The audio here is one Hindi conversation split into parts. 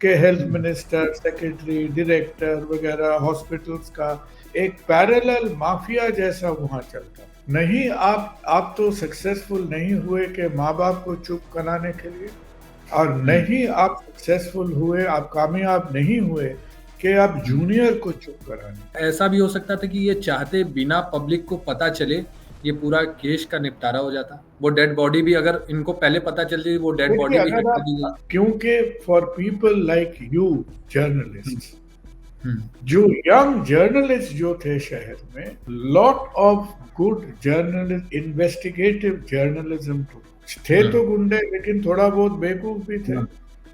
के हेल्थ मिनिस्टर, सेक्रेटरी, डायरेक्टर वगैरह हॉस्पिटल्स का एक पैरेलल माफिया जैसा वहां चलता। नहीं, आप तो सक्सेसफुल नहीं हुए कि माँ बाप को चुप कराने के लिए, और नहीं आप सक्सेसफुल हुए, आप कामयाब नहीं हुए कि आप जूनियर को चुप कराने। ऐसा भी हो सकता था कि ये चाहते बिना पब्लिक को पता चले ये पूरा केस का निपटारा हो जाता। वो डेड बॉडी भी अगर इनको पहले पता चल जाती वो डेड देखिए, बॉडी भी अगर हटा दी गई। आप, क्योंकि for people like you hmm, journalist, hmm, जो यंग जर्नलिस्ट जो थे शहर में, lot of good journalist, investigative journalism थे हम्म, तो गुंडे, लेकिन थोड़ा बहुत बेवकूफ भी थे। हम्म,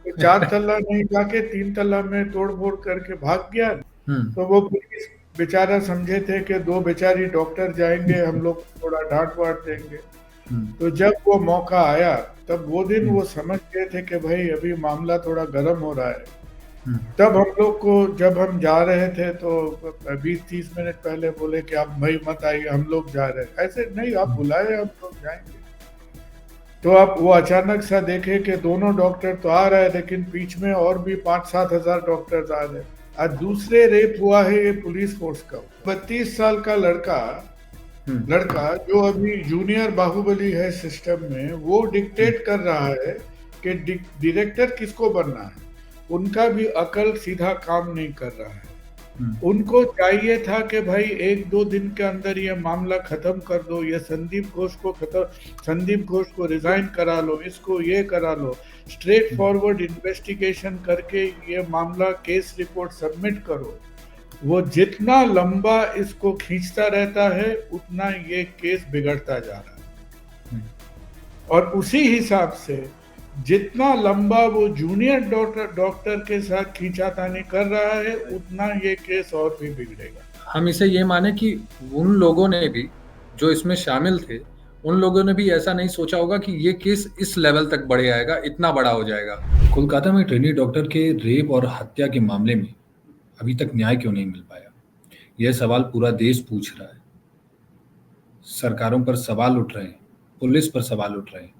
तो 4 तल्ला नहीं जाके 3 तल्ला में तोड़ फोड़ करके भाग गया। हम्म, तो वो पुलिस बेचारा समझे थे कि दो बेचारी डॉक्टर जाएंगे, हम लोग थोड़ा डांट वाट देंगे। हम्म, तो जब वो मौका आया, तब वो दिन हम्म, वो समझ गए थे कि भाई अभी मामला थोड़ा गर्म हो रहा है। हम्म, तब हम लोग को, जब हम जा रहे थे तो 20-30 मिनट पहले बोले कि आप भाई मत आइए, हम लोग जा रहे हैं। ऐसे नहीं, आप बुलाए, हम लोग जाएंगे। तो आप वो अचानक सा देखे कि दोनों डॉक्टर तो आ रहे हैं, लेकिन बीच में और भी 5-7 हजार डॉक्टर्स आ रहे हैं। आज दूसरे रेप हुआ है ये पुलिस फोर्स का, 32 साल का लड़का हम्म, लड़का जो अभी जूनियर बाहुबली है सिस्टम में, वो हम्म, डिक्टेट कर रहा है कि डायरेक्टर किसको बनना है। उनका भी अकल सीधा काम नहीं कर रहा है। हम्म, उनको चाहिए था कि भाई 1-2 दिन के अंदर ये मामला खत्म कर दो, ये संदीप घोष को रिजाइन करा लो, इसको ये करा लो, स्ट्रेट फॉरवर्ड इन्वेस्टिगेशन करके ये मामला, केस रिपोर्ट सबमिट करो। वो जितना लंबा इसको खींचता रहता है, उतना ये केस बिगड़ता जा रहा है। हम्म। और उसी हिसाब से जितना लंबा वो जूनियर डॉक्टर के साथ खींचातानी कर रहा है, उतना ये केस और भी बिगड़ेगा। हम इसे ये माने कि उन लोगों ने भी जो इसमें शामिल थे उन लोगों ने भी ऐसा नहीं सोचा होगा कि ये केस इस लेवल तक बढ़ जाएगा, इतना बड़ा हो जाएगा। कोलकाता में ट्रेनी डॉक्टर के रेप और हत्या के मामले में अभी तक न्याय क्यों नहीं मिल पाया, यह सवाल पूरा देश पूछ रहा है। सरकारों पर सवाल उठ रहे हैं, पुलिस पर सवाल उठ रहे हैं,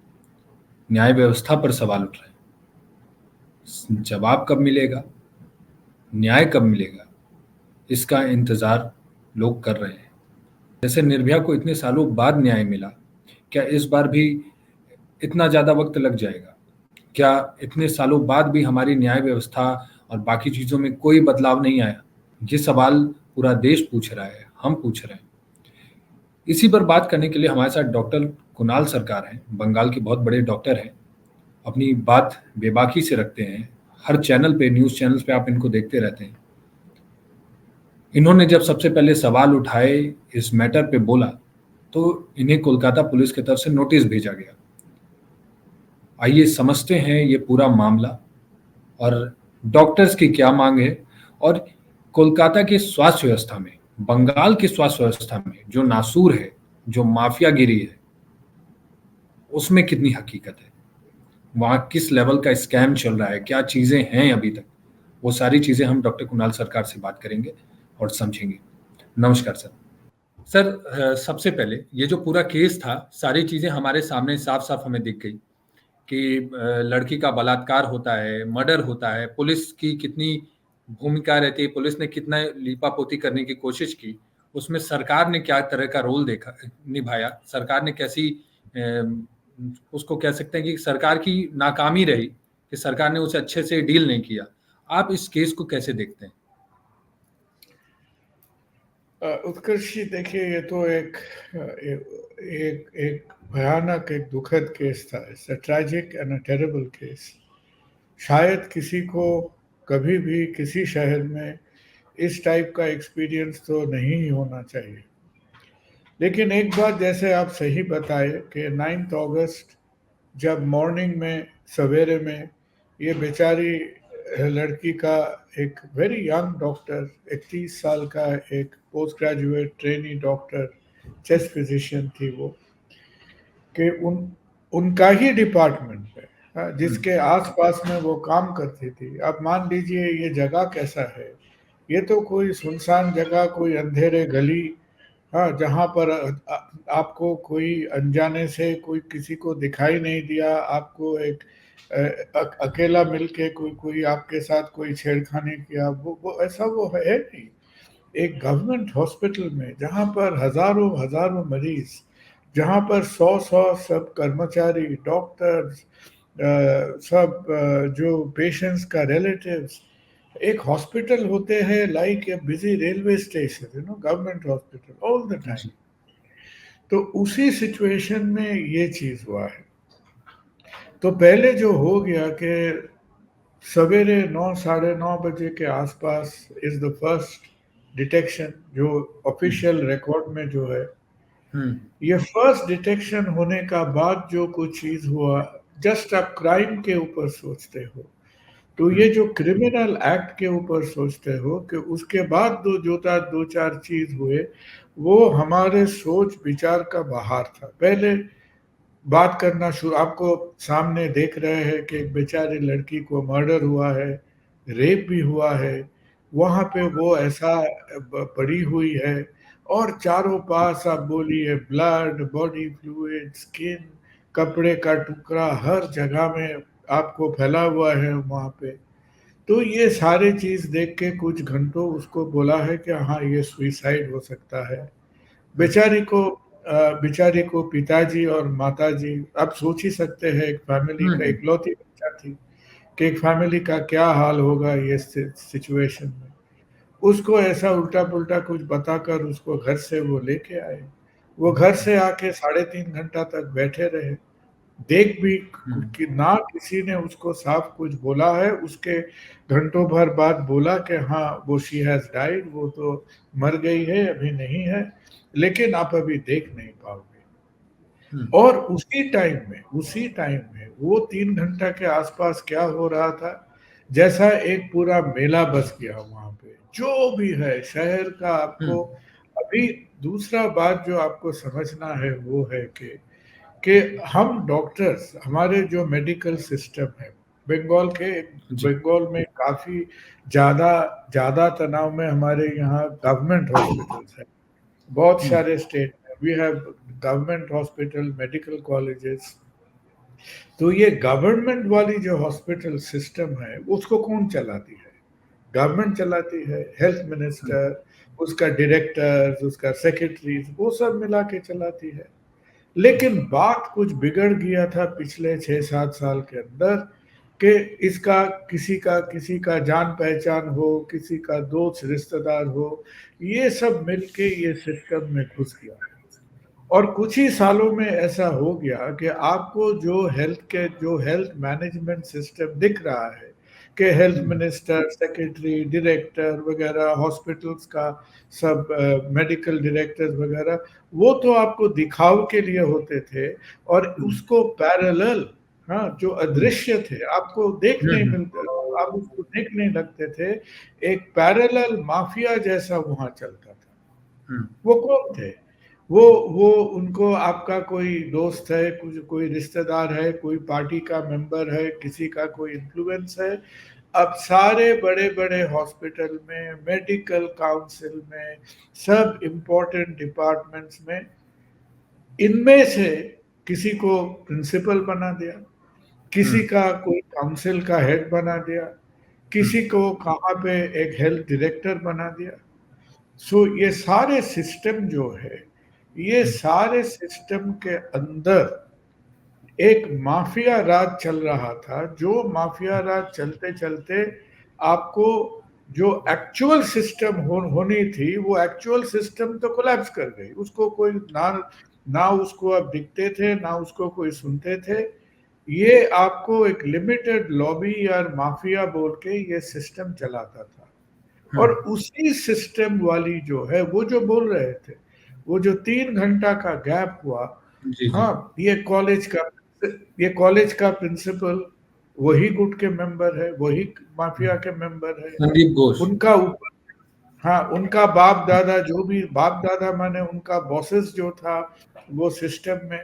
न्याय व्यवस्था पर सवाल उठ रहे हैं। जवाब कब मिलेगा, न्याय कब मिलेगा, इसका इंतजार लोग कर रहे हैं। जैसे निर्भया को इतने सालों बाद न्याय मिला, क्या इस बार भी इतना ज्यादा वक्त लग जाएगा? क्या इतने सालों बाद भी हमारी न्याय व्यवस्था और बाकी चीजों में कोई बदलाव नहीं आया? ये सवाल पूरा देश पूछ रहा है, हम पूछ रहे हैं। इसी पर बात करने के लिए हमारे साथ डॉक्टर कुणाल सरकार हैं, बंगाल के बहुत बड़े डॉक्टर हैं, अपनी बात बेबाकी से रखते हैं। हर चैनल पे, न्यूज़ चैनल्स पे आप इनको देखते रहते हैं। इन्होंने जब सबसे पहले सवाल उठाए, इस मैटर पे बोला, तो इन्हें कोलकाता पुलिस की तरफ से नोटिस भेजा गया। आइए समझते हैं ये पूरा मामला और डॉक्टर्स की क्या मांग है, और कोलकाता की स्वास्थ्य व्यवस्था में, बंगाल की स्वास्थ्य व्यवस्था में जो नासूर है, जो माफियागिरी है, उसमें कितनी हकीकत है, वहाँ किस लेवल का स्कैम चल रहा है, क्या चीज़ें हैं अभी तक। वो सारी चीज़ें हम डॉक्टर कुणाल सरकार से बात करेंगे और समझेंगे। नमस्कार सर। सर, सबसे पहले ये जो पूरा केस था, सारी चीज़ें हमारे सामने साफ साफ हमें दिख गई कि लड़की का बलात्कार होता है, मर्डर होता है, पुलिस की कितनी भूमिका रहती है, पुलिस ने कितना लीपापोती करने की कोशिश की, उसमें सरकार ने क्या तरह का रोल देखा निभाया, सरकार ने कैसी उसको कह सकते हैं कि सरकार की नाकामी रही कि सरकार ने उसे अच्छे से डील नहीं किया। आप इस केस को कैसे देखते हैं? उत्कर्ष जी, देखिए, ये तो एक भयानक, एक दुखद केस था। It's a tragic and a terrible case. शायद किसी को कभी भी किसी शहर में इस टाइप का एक्सपीरियंस तो नहीं ही होना चाहिए। लेकिन एक बात जैसे आप सही बताए कि 9 अगस्त, जब मॉर्निंग में, सवेरे में, ये बेचारी लड़की का, एक वेरी यंग डॉक्टर, 31 साल का, एक post graduate trainee doctor, chest physician थी वो, कि उनका ही डिपार्टमेंट है, हाँ, हम्म, जिसके आसपास में वो काम करती थी। अब मान लीजिए ये जगह कैसा है। ये तो कोई सुनसान जगह, कोई अंधेरे गली, हाँ, जहाँ पर आपको कोई अनजाने से कोई किसी को दिखाई नहीं दिया, आपको एक अकेला मिलके कोई आपके साथ कोई छेड़खानी किया, वो ऐसा वो है नहीं। एक गवर्नमेंट हॉस्पिटल में जहाँ पर हजारों हजारों मरीज, जहाँ पर सौ सौ सब कर्मचारी, डॉक्टर्स, सब जो पेशेंट्स का रिलेटिव्स, एक हॉस्पिटल होते हैं like a busy railway station, government hospital all the time. जी। तो उसी सिचुएशन में ये चीज हुआ है। तो पहले जो हो गया कि सवेरे 9 साढ़े 9 बजे के आसपास इज द फर्स्ट डिटेक्शन, जो हम्म। ऑफिशियल रिकॉर्ड में जो है। हम्म। ये फर्स्ट डिटेक्शन होने का बाद जो कुछ चीज हुआ, जस्ट आप क्राइम के ऊपर सोचते हो, तो ये हम्म। जो क्रिमिनल एक्ट के ऊपर सोचते हो कि उसके बाद दो चार चीज हुए, वो हमारे सोच विचार का बाहर था। पहले बात करना शुरू, आपको सामने देख रहे हैं कि एक बेचारी लड़की को मर्डर हुआ है, रेप भी हुआ है, वहां पे वो ऐसा पड़ी हुई है, और चारों पास आप बोलिए ब्लड, बॉडी फ्लूइड, स्किन, कपड़े का टुकड़ा हर जगह में आपको फैला हुआ है वहां पे। तो ये सारे चीज देख के कुछ घंटों उसको बोला है कि हाँ ये सुइसाइड हो सकता है। हम्म। बेचारी को पिताजी और माताजी, आप सोच ही सकते हैं एक फैमिली का हम्म। इकलौती बच्चा थी, कि एक फैमिली का क्या हाल होगा ये सिचुएशन में। उसको ऐसा उल्टा पुल्टा कुछ बताकर उसको घर से वो लेके आए। वो घर से आके 3.5 घंटा तक बैठे रहे, देख भी हम्म। कि ना किसी ने उसको साफ कुछ बोला है। उसके घंटों भर बाद बोला कि हाँ वो शी हैज डाइड, वो तो मर गई है, अभी नहीं है, लेकिन आप अभी देख नहीं पाओगे। हम्म। और उसी टाइम में वो 3 घंटा के आसपास क्या हो रहा था, जैसा एक पूरा मेला बस गया वहां पे, जो भी है शहर का आपको। हम्म। अभी दूसरा बात जो आपको समझना है वो है कि हम डॉक्टर्स, हमारे जो मेडिकल सिस्टम है बंगाल के, जी। बंगाल में काफी ज्यादा ज्यादा तनाव में हमारे यहाँ गवर्नमेंट हॉस्पिटल्स है। बहुत हम्म। सारे स्टेट में we have government hospital, medical colleges. तो ये गवर्नमेंट वाली जो हॉस्पिटल सिस्टम है उसको कौन चलाती है? गवर्नमेंट चलाती है, हेल्थ हम्म। मिनिस्टर, उसका डायरेक्टर, उसका सेक्रेटरी, वो सब मिला के चलाती है। लेकिन बात कुछ बिगड़ गया था पिछले 6 7 साल के अंदर, कि इसका किसी का जान पहचान हो, किसी का दोस्त रिश्तेदार हो, ये सब मिलके ये सिस्टम में घुस गया। और कुछ ही सालों में ऐसा हो गया कि आपको जो हेल्थ मैनेजमेंट सिस्टम दिख रहा है, कि हेल्थ हम्म। मिनिस्टर, सेक्रेटरी, डायरेक्टर वगैरह, हॉस्पिटल्स का सब मेडिकल डायरेक्टर्स वगैरह, वो तो आपको दिखाव के लिए होते थे। और हम्म। उसको पैरेलल, हाँ, जो हम्म। अदृश्य थे, आपको देख नहीं हम्म। मिलते, आप उसको देख नहीं लगते थे। एक पैरेलल माफिया जैसा वहां चलता था। हम्म। वो कौन थे? वो वो उनको आपका कोई दोस्त है, कुछ कोई रिश्तेदार है, कोई पार्टी का मेंबर है, किसी का कोई इन्फ्लुएंस है। अब सारे बड़े बड़े हॉस्पिटल में, मेडिकल काउंसिल में, सब इम्पोर्टेंट डिपार्टमेंट्स में, इनमें से किसी को प्रिंसिपल बना दिया, किसी हम्म। का कोई काउंसिल का हेड बना दिया, हम्म। किसी को कहाँ पे एक हेल्थ डायरेक्टर बना दिया। सो ये सारे सिस्टम जो है, ये हम्म। सारे सिस्टम के अंदर एक माफिया राज चल रहा था। जो माफिया राज चलते चलते आपको जो एक्चुअल सिस्टम होनी थी, वो एक्चुअल सिस्टम तो कोलैप्स कर गई। उसको कोई ना ना उसको अब दिखते थे, ना उसको कोई सुनते थे। ये आपको एक लिमिटेड लॉबी या माफिया बोल के ये सिस्टम चलाता था। और हम्म। उसी सिस्टम वाली जो है, वो जो बोल रहे थे, वो जो 3 घंटा का गैप हुआ, जी। जी। हाँ, ये कॉलेज का प्रिंसिपल वही गुट के मेंबर है, वही माफिया के मेंबर है। संदीप घोष। उनका ऊपर, हाँ, उनका बाप दादा, जो भी बाप दादा माने उनका बॉसेस जो था वो सिस्टम में,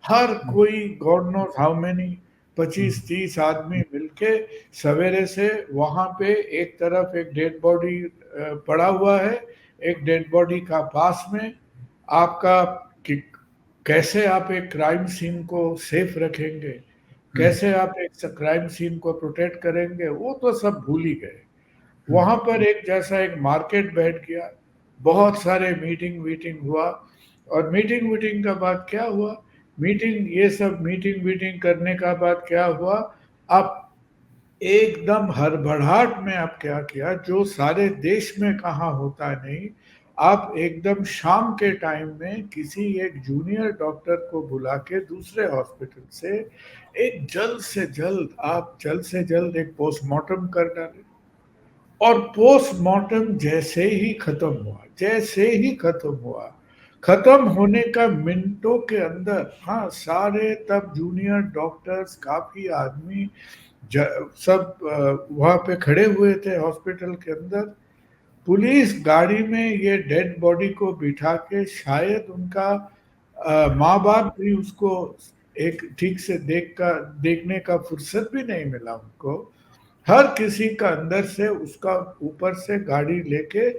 हर हम्म। कोई गॉड नोस हाउ मेनी, हम्म। 25 30 आदमी मिलके सवेरे से वहां पे, एक तरफ एक डेड बॉडी पड़ा हुआ है, एक डेड बॉडी का पास में आपका, कि कैसे आप एक क्राइम सीन को सेफ रखेंगे, कैसे आप एक क्राइम सीन को प्रोटेक्ट करेंगे, वो तो सब भूल ही गए। वहां पर एक जैसा एक मार्केट बैठ गया, बहुत सारे मीटिंग वीटिंग हुआ, और मीटिंग वीटिंग का बाद क्या हुआ, ये सब मीटिंग वीटिंग करने का बाद क्या हुआ, आप एकदम हड़बड़ाहट में आप क्या किया, जो सारे देश में कहाँ होता नहीं, आप एकदम शाम के टाइम में किसी एक जूनियर डॉक्टर को बुला के दूसरे हॉस्पिटल से जल्द से जल्द एक पोस्टमार्टम कर डाले। और पोस्टमार्टम खत्म होने का मिनटों के अंदर, हाँ, सारे तब जूनियर डॉक्टर्स काफी आदमी सब वहां पे खड़े हुए थे हॉस्पिटल के अंदर। पुलिस गाड़ी में ये डेड बॉडी को बिठा के, शायद उनका माँ बाप भी उसको एक ठीक से देखने का फुर्सत भी नहीं मिला उनको। हर किसी का अंदर से उसका ऊपर से गाड़ी लेके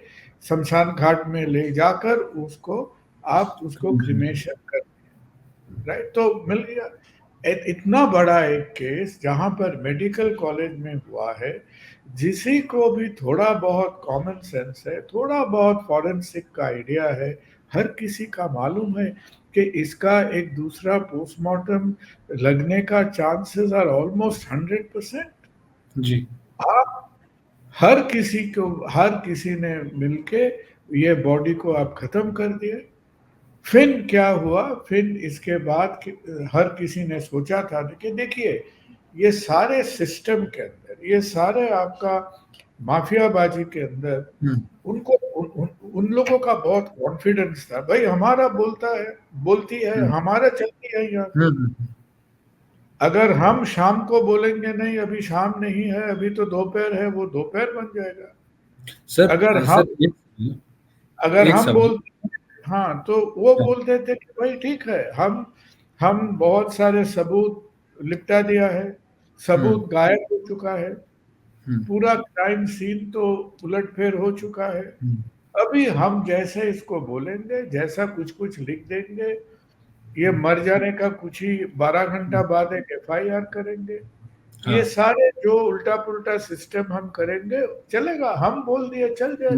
शमशान घाट में ले जाकर उसको क्रिमेशन कर, राइट, तो मिल गया। इतना बड़ा एक केस जहां पर मेडिकल कॉलेज में हुआ है, जिसी को भी थोड़ा बहुत कॉमन सेंस है, थोड़ा बहुत फॉरेंसिक का आइडिया है, हर किसी का मालूम है कि इसका एक दूसरा पोस्टमार्टम लगने का चांसेस आर ऑलमोस्ट 100%। जी। आप हर किसी ने मिलके ये बॉडी को आप खत्म कर दिए। फिर क्या हुआ, फिर इसके बाद हर किसी ने सोचा था कि देखिए, ये सारे सिस्टम के अंदर, ये सारे आपका माफियाबाजी के अंदर, उनको उन लोगों का बहुत कॉन्फिडेंस था, भाई हमारा बोलती है, हमारा चलती है यहाँ। अगर हम शाम को बोलेंगे नहीं अभी शाम नहीं है, अभी तो दोपहर है, वो दोपहर बन जाएगा। सर अगर हम बोलते, हाँ, तो वो बोलते थे कि भाई ठीक है, हम बहुत सारे सबूत लिपटा दिया है, सबूत गायब हो चुका है, पूरा क्राइम सीन तो उलटफेर हो चुका है, अभी हम जैसे इसको बोलेंगे, जैसा कुछ कुछ लिख देंगे, ये मर जाने का कुछ ही 12 घंटा बाद एक FIR करेंगे। हाँ। ये सारे जो उल्टा पुल्टा सिस्टम हम करेंगे, चलेगा, हम बोल दिए चल जाएगा।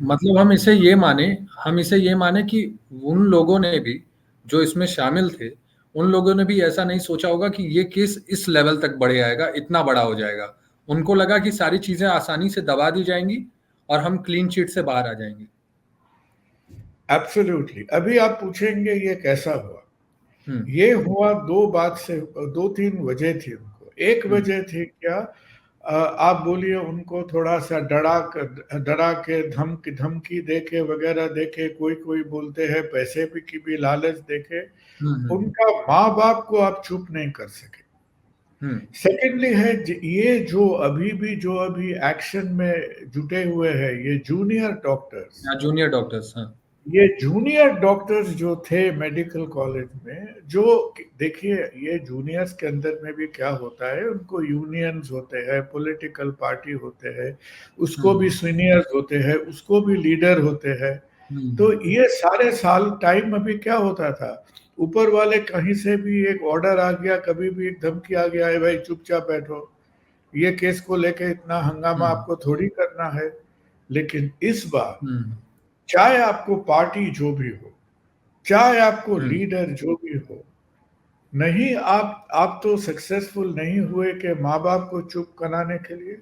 मतलब हम इसे ये माने कि उन लोगों ने भी, जो इसमें शामिल थे, उन लोगों ने भी ऐसा नहीं सोचा होगा कि ये केस इस लेवल तक बढ़ जाएगा, इतना बड़ा हो जाएगा। उनको लगा कि सारी चीजें आसानी से दबा दी जाएंगी और हम क्लीन चिट से बाहर आ जाएंगे। एब्सोल्युटली। अभी आप पूछेंगे ये कैसा हुआ, ये हुआ दो तीन वजह थी उनको। एक वजह थी क्या, आप बोलिए उनको थोड़ा सा डरा के धमकी देके वगैरह देके, कोई बोलते हैं पैसे की भी लालच देके उनका माँ बाप को आप चुप नहीं कर सके। सेकेंडली है ये जो अभी एक्शन में जुटे हुए हैं, ये जूनियर डॉक्टर्स, हाँ। ये जूनियर डॉक्टर्स जो थे मेडिकल कॉलेज में, जो देखिए, ये जूनियर्स के अंदर में भी क्या होता है, उनको यूनियंस होते हैं, पॉलिटिकल पार्टी होते हैं, उसको भी सीनियर्स होते हैं, उसको भी लीडर होते हैं। तो ये सारे साल टाइम अभी क्या होता था, ऊपर वाले कहीं से भी एक ऑर्डर आ गया, कभी भी एक धमकी आ गया है, भाई चुपचाप बैठो, ये केस को लेके इतना हंगामा आपको थोड़ी करना है। लेकिन इस बार चाहे आपको पार्टी जो भी हो, चाहे आपको लीडर जो भी हो, नहीं, आप तो सक्सेसफुल नहीं हुए कि माँ बाप को चुप कराने के लिए,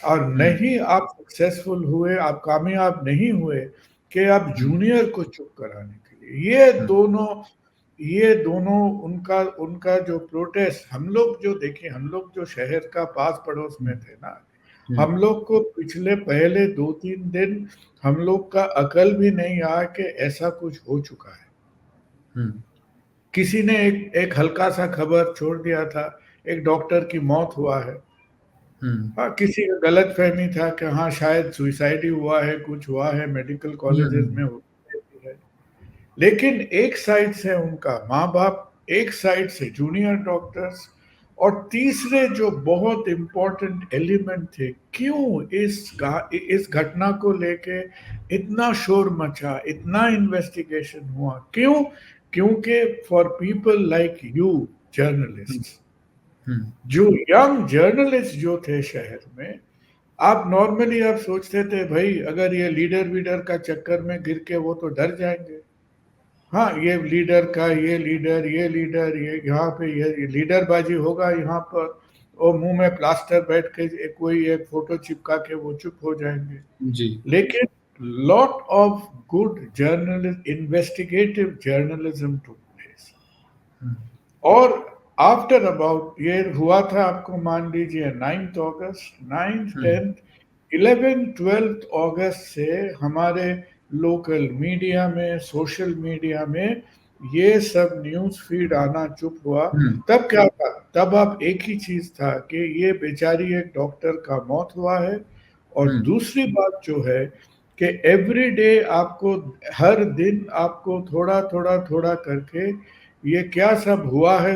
और नहीं आप सक्सेसफुल हुए, आप कामयाब नहीं हुए कि आप जूनियर को चुप कराने के लिए। ये दोनों उनका जो प्रोटेस्ट, हम लोग जो शहर का पास पड़ोस में थे ना, हम लोग को पिछले पहले 2-3 दिन हम लोग का अकल भी नहीं आया कि ऐसा कुछ हो चुका है। किसी ने एक हल्का सा खबर छोड़ दिया था, एक डॉक्टर की मौत हुआ है, हाँ, किसी का गलत फहमी था कि हाँ शायद सुसाइड ही हुआ है, कुछ हुआ है, मेडिकल कॉलेजेस में होती है। लेकिन एक साइड से उनका माँ बाप, एक साइड से जूनियर डॉक्टर्स, और तीसरे जो बहुत इंपॉर्टेंट एलिमेंट थे, क्यों इस घटना को लेके इतना शोर मचा, इतना इन्वेस्टिगेशन हुआ, क्यों? क्योंकि for people like you journalist, जो यंग जर्नलिस्ट जो थे शहर में, आप नॉर्मली आप सोचते थे भाई अगर ये लीडर वीडर का चक्कर में गिर के वो तो डर जाएंगे। हाँ, ये लीडर का ये यहाँ पे ये लीडरबाजी होगा यहाँ पर, और मुंह में प्लास्टर बैठ के कोई एक फोटो चिपका के वो चुप हो जाएंगे। जी। लेकिन lot of good journalism, investigative journalism took place. और आफ्टर अबाउट ये हुआ था आपको मान लीजिए 9th अगस्त, 9th 10th 11th 12th अगस्त से हमारे लोकल मीडिया में, सोशल मीडिया में ये सब न्यूज फीड आना चुप हुआ। तब क्या था, तब अब एक ही चीज था कि ये बेचारी एक डॉक्टर का मौत हुआ है, और दूसरी बात जो है कि एवरी डे आपको, हर दिन आपको थोड़ा थोड़ा थोड़ा करके ये क्या सब हुआ है,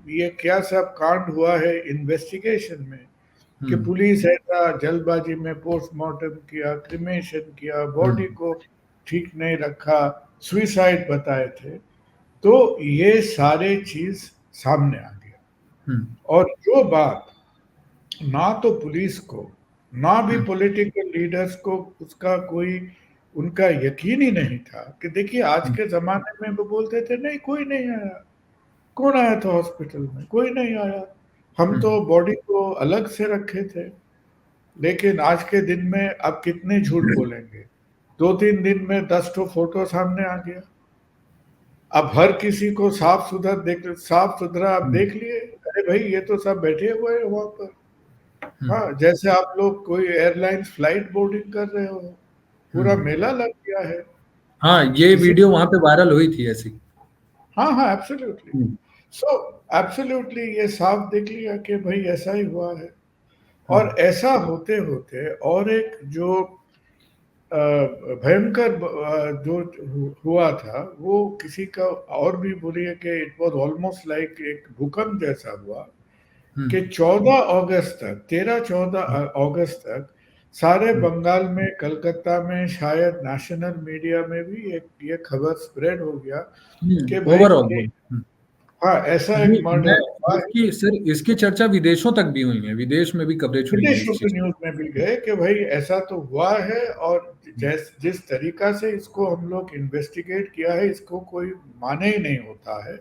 ये क्या सब कांड हुआ है इन्वेस्टिगेशन में, कि पुलिस ऐसा जल्दबाजी में पोस्टमार्टम किया, क्रिमेशन किया, बॉडी को ठीक नहीं रखा, सुइसाइड बताए थे, तो ये सारे चीज सामने आ गया। और जो बात ना तो पुलिस को ना भी पॉलिटिकल लीडर्स को उसका कोई उनका यकीन ही नहीं था, कि देखिए आज के जमाने में वो बोलते थे नहीं कोई नहीं आया, कौन आया था हॉस्पिटल में, कोई नहीं आया, हम तो बॉडी को अलग से रखे थे। लेकिन आज के दिन में अब कितने झूठ बोलेंगे, 2-3 दिन में 10 ठो फोटो सामने आ गया। अब हर किसी को साफ सुथरा आप देख लिए, अरे भाई ये तो सब बैठे हुए हैं वहां पर। हाँ, जैसे आप लोग कोई एयरलाइंस फ्लाइट बोर्डिंग कर रहे हो, पूरा मेला लग गया है। हाँ, ये वीडियो वहां पे वायरल हुई थी ऐसी। हाँ हाँ, एब्सोल्युटली। सो एब्सोल्युटली ये साफ देख लिया कि भाई ऐसा ही हुआ है। और ऐसा होते होते और एक जो भयंकर जो हुआ था वो किसी का, और भी बोलिए कि इट वाज ऑलमोस्ट लाइक एक भूकंप जैसा हुआ, कि 14 अगस्त तक, 13-14 अगस्त तक सारे बंगाल में, कलकत्ता में, शायद नेशनल मीडिया में भी एक ये खबर स्प्रेड हो गया कि भाई ओवरऑल हाँ ऐसा एक मर्डर हुआ है। इसकी सर इसकी चर्चा विदेशों तक भी हुई है, विदेश में भी कवरेज हुई है विदेशों इस के चीज न्यूज में भी गए कि भाई ऐसा तो हुआ है, और जिस तरीका से इसको हम लोग इन्वेस्टिगेट किया है इसको कोई माने ही नहीं होता है।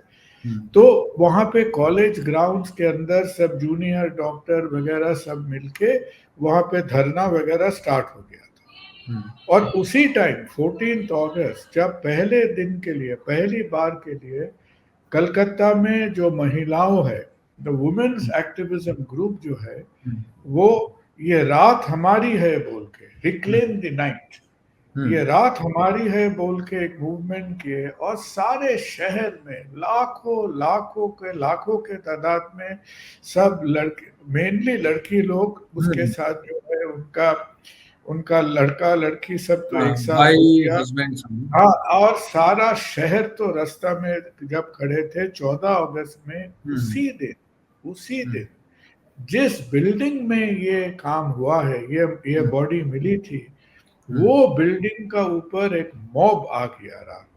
तो वहां पे कॉलेज ग्राउंड्स के अंदर सब जूनियर डॉक्टर वगैरह सब मिलके वहां पे धरना वगैरह स्टार्ट हो गया था। और उसी टाइम 14 अगस्त जब पहले दिन के लिए, पहली बार के लिए कलकत्ता में जो महिलाओं है, द वुमेन्स एक्टिविज्म ग्रुप जो है, वो ये रात हमारी है बोल के, रिक्लेम द नाइट, ये रात हमारी है बोल के एक मूवमेंट किए, और सारे शहर में लाखों के तादाद में सब लड़के, मेनली लड़की लोग उसके साथ जो है उनका उनका लड़का लड़की सब तो एक साथ हो गया। हाँ, और सारा शहर तो रास्ता में जब खड़े थे 14 अगस्त में, उसी दिन जिस बिल्डिंग में ये काम हुआ है, ये बॉडी मिली थी, वो बिल्डिंग का ऊपर एक मॉब आ गया रात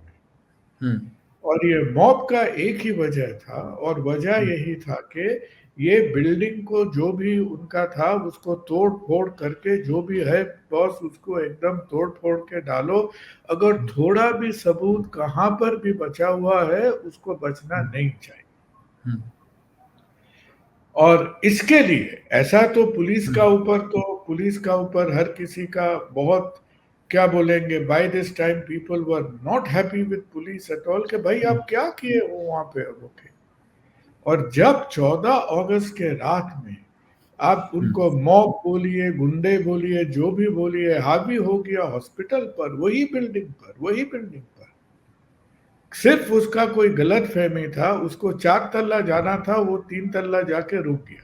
में। और ये मॉब का एक ही वजह था, और वजह यही था कि ये बिल्डिंग को जो भी उनका था उसको तोड़ फोड़ करके, जो भी है बॉस उसको एकदम तोड़ फोड़ के डालो, अगर थोड़ा भी सबूत कहाँ पर भी बचा हुआ है उसको बचना नहीं चाहिए। और इसके लिए ऐसा तो पुलिस का ऊपर हर किसी का बहुत, क्या बोलेंगे, by this time people were not happy with police at all, कि भाई आप क्या किए हो वहां पे रोके। और जब 14 अगस्त के रात में आप उनको मॉब बोलिए, गुंडे बोलिए, जो भी बोलिए, हावी हो गया हॉस्पिटल पर, वही बिल्डिंग पर, सिर्फ उसका कोई गलत फहमी था, उसको 4 तल्ला जाना था, वो 3 तल्ला जाके रुक गया।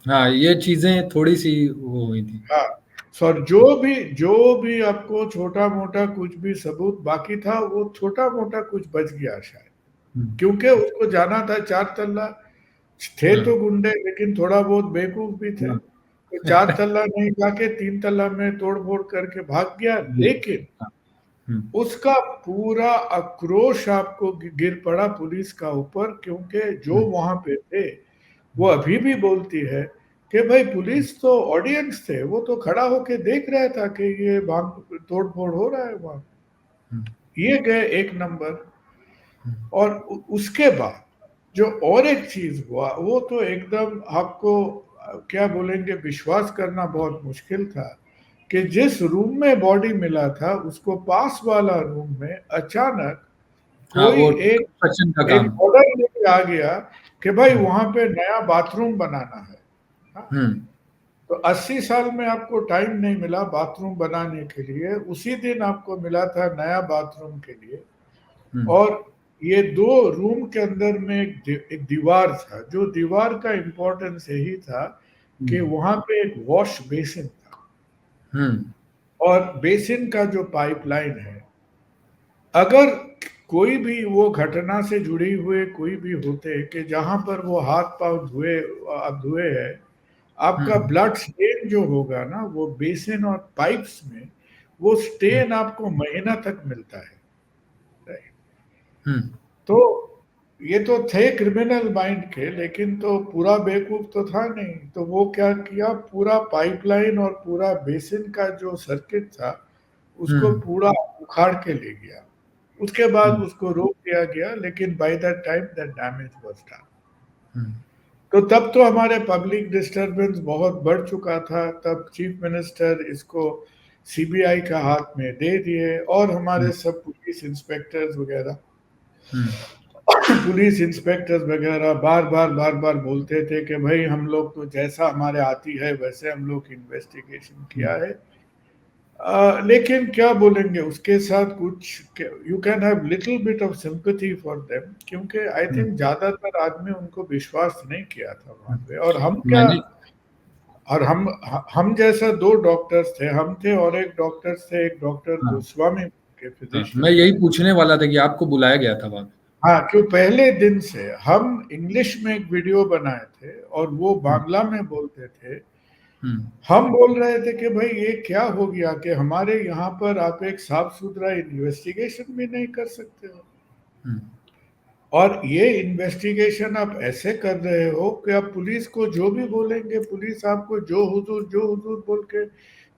हाँ, ये चीजें थोड़ी सी वो हुई थी। हाँ, सर जो भी आपको छोटा मोटा कुछ भी सबूत बाकी था, वो छोटा मोटा कुछ बच गया शायद, क्योंकि उसको जाना था 4 तल्ला। थे तो गुंडे, लेकिन थोड़ा बहुत बेवकूफ भी थे, तो 4 तल्ला नहीं जाके 3 तल्ला में तोड़ फोड़ करके भाग गया। लेकिन उसका पूरा आक्रोश आपको गिर पड़ा पुलिस का ऊपर, क्योंकि जो वहां पे थे वो अभी भी बोलती है कि भाई पुलिस तो ऑडियंस थे, वो तो खड़ा होके देख रहा था कि ये भांग तोड़ फोड़ हो रहा है वहां। ये गए एक नंबर। और उसके बाद जो और एक चीज हुआ वो तो एकदम आपको क्या बोलेंगे, विश्वास करना बहुत मुश्किल था कि जिस रूम में बॉडी मिला था उसको पास वाला रूम में अचानक हाँ, कोई वो एक कंस्ट्रक्शन का एक काम। ऑर्डर लेके आ गया कि भाई वहां पे नया बाथरूम बनाना है। हाँ, हम्म तो 80 साल में आपको टाइम नहीं मिला बाथरूम बनाने के लिए, उसी दिन आपको मिला था नया बाथरूम के लिए। हम्म और ये दो रूम के अंदर में एक दीवार था, जो दीवार का इम्पोर्टेंस यही था कि हम्म वहां पे एक वॉश बेसिन था। हम्म और बेसिन का जो पाइपलाइन है, अगर कोई भी वो घटना से जुड़ी हुए कोई भी होते कि जहां पर वो हाथ पांव धुए, आप धुए हैं, आपका हम्म ब्लड स्टेन जो होगा ना वो बेसिन और पाइप्स में, वो स्टेन आपको महीना तक मिलता है। राइट। हम्म तो ये तो थे क्रिमिनल माइंड के, लेकिन तो पूरा बेवकूफ तो था नहीं। तो वो क्या किया, पूरा पाइपलाइन और पूरा बेसिन का जो सर्किट था उसको हम्म पूरा उखाड़ के ले गया। उसके बाद हम्म उसको रोक दिया गया, लेकिन by that time that damage was done. Hmm तो तब तो हमारे पब्लिक डिस्टरबेंस बहुत बढ़ चुका था। तब चीफ मिनिस्टर इसको सीबीआई का हाथ में दे दिए, और हमारे सब पुलिस इंस्पेक्टर्स वगैरह हम्म पुलिस इंस्पेक्टर्स वगैरह बार बार बोलते थे कि भाई हम लोग तो जैसा हमारे आती है वैसे हम लोग इन्वेस्टिगेशन किया है। लेकिन क्या बोलेंगे, उसके साथ कुछ you can have little bit of sympathy for them, क्योंकि आई हम्म थिंक ज्यादातर आदमी उनको विश्वास नहीं किया था वहां पे। और हम क्या, मैंने और हम जैसा दो डॉक्टर्स थे, हम थे और एक डॉक्टर्स थे, एक डॉक्टर हाँ गोस्वामी के हाँ, मैं फिजिशियन यही थे। पूछने वाला था कि आपको बुलाया गया था वहां पे। हाँ, क्यों पहले दिन से हम इंग्लिश में एक वीडियो बनाए थे और वो हम्म बांग्ला में बोलते थे। हम्म हम बोल रहे थे कि भाई ये क्या हो गया कि हमारे यहाँ पर आप एक साफ सुथरा इन्वेस्टिगेशन भी नहीं कर सकते हो, हम्म और ये इन्वेस्टिगेशन आप ऐसे कर रहे हो कि आप पुलिस को जो भी बोलेंगे, पुलिस आपको जो हुजूर बोल के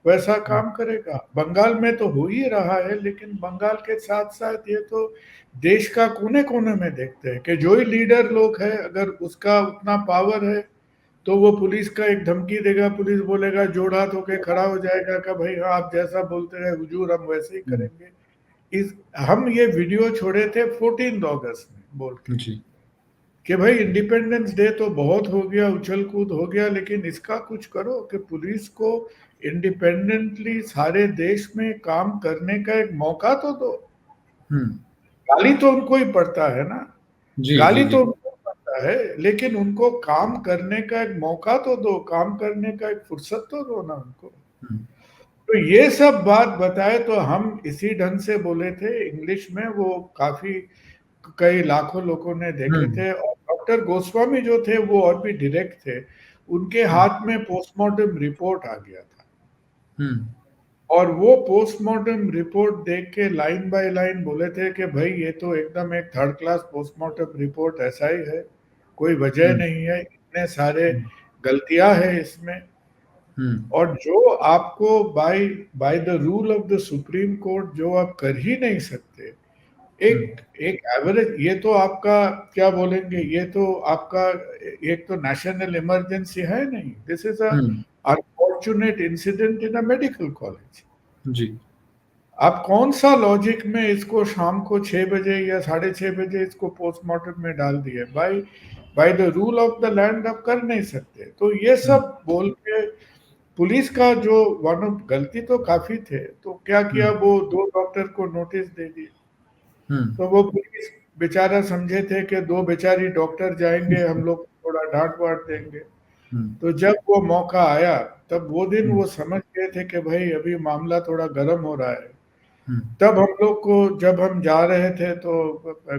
वैसा काम करेगा। बंगाल में तो हो ही रहा है, लेकिन बंगाल के साथ साथ ये तो देश का कोने कोने में देखते हैं कि जो ही लीडर लोग है, अगर उसका उतना पावर है तो वो पुलिस का एक धमकी देगा, पुलिस बोलेगा जोड़ हाथ होके खड़ा हो जाएगा कि भाई हाँ आप जैसा बोलते हैं हुजूर हम वैसे ही हम्म, करेंगे। इस हम ये वीडियो छोड़े थे 14 अगस्त में बोल के जी कि भाई इंडिपेंडेंस डे तो बहुत हो गया, उछल कूद हो गया, लेकिन इसका कुछ करो कि पुलिस को इंडिपेंडेंटली सारे देश में काम करने का एक मौका तो दो। हम्म गाली तो उनको ही पड़ता है ना, जी जी गाली जी तो उनको पड़ता है, लेकिन उनको काम करने का एक मौका तो दो, काम करने का एक फुर्सत तो दो ना उनको। हम्म तो ये सब बात बताए तो हम इसी ढंग से बोले थे इंग्लिश में, वो काफी कई लाखों लोगों ने देखे हम्म थे। और डॉक्टर गोस्वामी जो थे वो और भी डायरेक्ट थे, उनके हम्म हाथ में पोस्टमार्टम रिपोर्ट आ गया था। हम्म और वो पोस्टमार्टम रिपोर्ट देख के लाइन बाय लाइन बोले थे कि भाई ये तो एकदम एक थर्ड क्लास पोस्टमार्टम रिपोर्ट ऐसा ही है, कोई वजह हम्म नहीं है, इतने सारे हम्म गलतियां हैं इसमें। हम्म और जो आपको by by the rule of the Supreme Court जो आप कर ही नहीं सकते, हम्म एक एक एवरेज, ये तो आपका क्या बोलेंगे, ये तो आपका एक तो नेशनल इमरजेंसी है नहीं, this is a hmm, unfortunate incident in a medical college. जी आप कौन सा लॉजिक में इसको शाम को 6 बजे या 6:30 बजे इसको पोस्टमार्टम में डाल दिए, by by the rule of the land आप कर नहीं सकते। तो ये हम्म सब बोल के पुलिस का जो वन ऑफ गलती तो काफी थे, तो क्या किया, हम्म वो दो डॉक्टर को नोटिस दे दिए। हम्म तो वो पुलिस बेचारा समझे थे कि दो बेचारी डॉक्टर जाएंगे, हम लोग थोड़ा डांट वाट देंगे। हम्म तो जब वो मौका आया, तब वो दिन हम्म वो समझ गए थे कि भाई अभी मामला थोड़ा गर्म हो रहा है। हम्म तब हम लोग को, जब हम जा रहे थे तो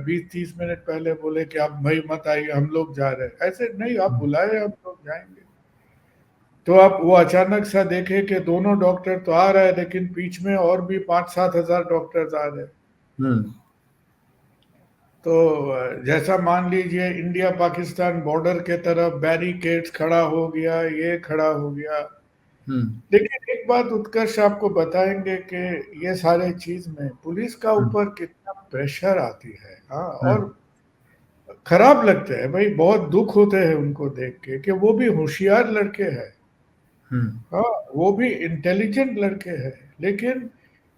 20-30 मिनट पहले बोले कि आप भाई मत आइए, हम लोग जा रहे हैं। ऐसे नहीं, आप बुलाए, हम लोग जाएंगे। तो आप वो अचानक सा देखे कि दोनों डॉक्टर तो आ रहे हैं, लेकिन बीच में और भी 5-7 हजार डॉक्टर्स आ रहे हैं। हम्म तो जैसा मान लीजिए इंडिया पाकिस्तान बॉर्डर के तरफ बैरिकेड्स खड़ा हो गया, ये खड़ा हो गया। हम्म लेकिन एक बात उत्कर्ष आपको बताएंगे कि ये सारे चीज में पुलिस का हम्म ऊपर कितना प्रेशर आती है। हाँ, हम्म और खराब लगता है भाई, बहुत दुख होते हैं उनको देख के कि वो भी होशियार लड़के हैं। हम्म हाँ, वो भी इंटेलिजेंट लड़के हैं, लेकिन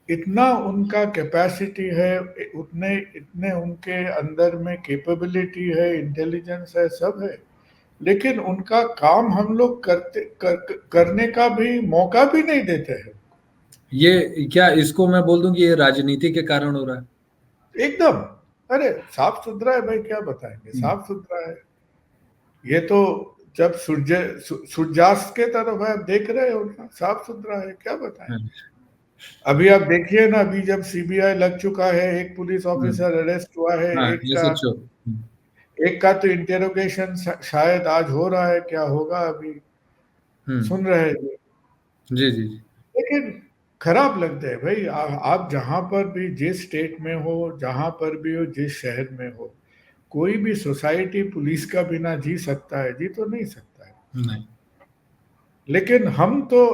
इतना उनका कैपेसिटी है, उतने इतने उनके अंदर में कैपेबिलिटी है, इंटेलिजेंस है, सब है। लेकिन उनका काम हम लोग करने का भी मौका भी नहीं देते हैं। ये क्या इसको मैं बोल दूं कि ये राजनीति के कारण हो रहा है? एकदम। अरे साफ सुथरा है भाई, क्या बताएंगे, हम्म साफ सुथरा है। ये तो जब सूर्यास्त के तरफ है, आप देख रहे हो ना, साफ सुथरा है, क्या बताएं। हम्म अभी आप देखिए ना, अभी जब सीबीआई लग चुका है, एक पुलिस हम्म, ऑफिसर अरेस्ट हुआ है, हाँ, एक का SHO। एक का तो इंटेरोगेशन शायद आज हो रहा है, क्या होगा अभी हम्म, सुन रहे हैं। जी जी जी। लेकिन खराब लगता है भाई, आप जहां पर भी, जिस स्टेट में हो, जहां पर भी हो, जिस शहर में हो, कोई भी सोसाइटी पुलिस का बिना जी सकता है? जी तो नहीं सकता है। नहीं। लेकिन हम तो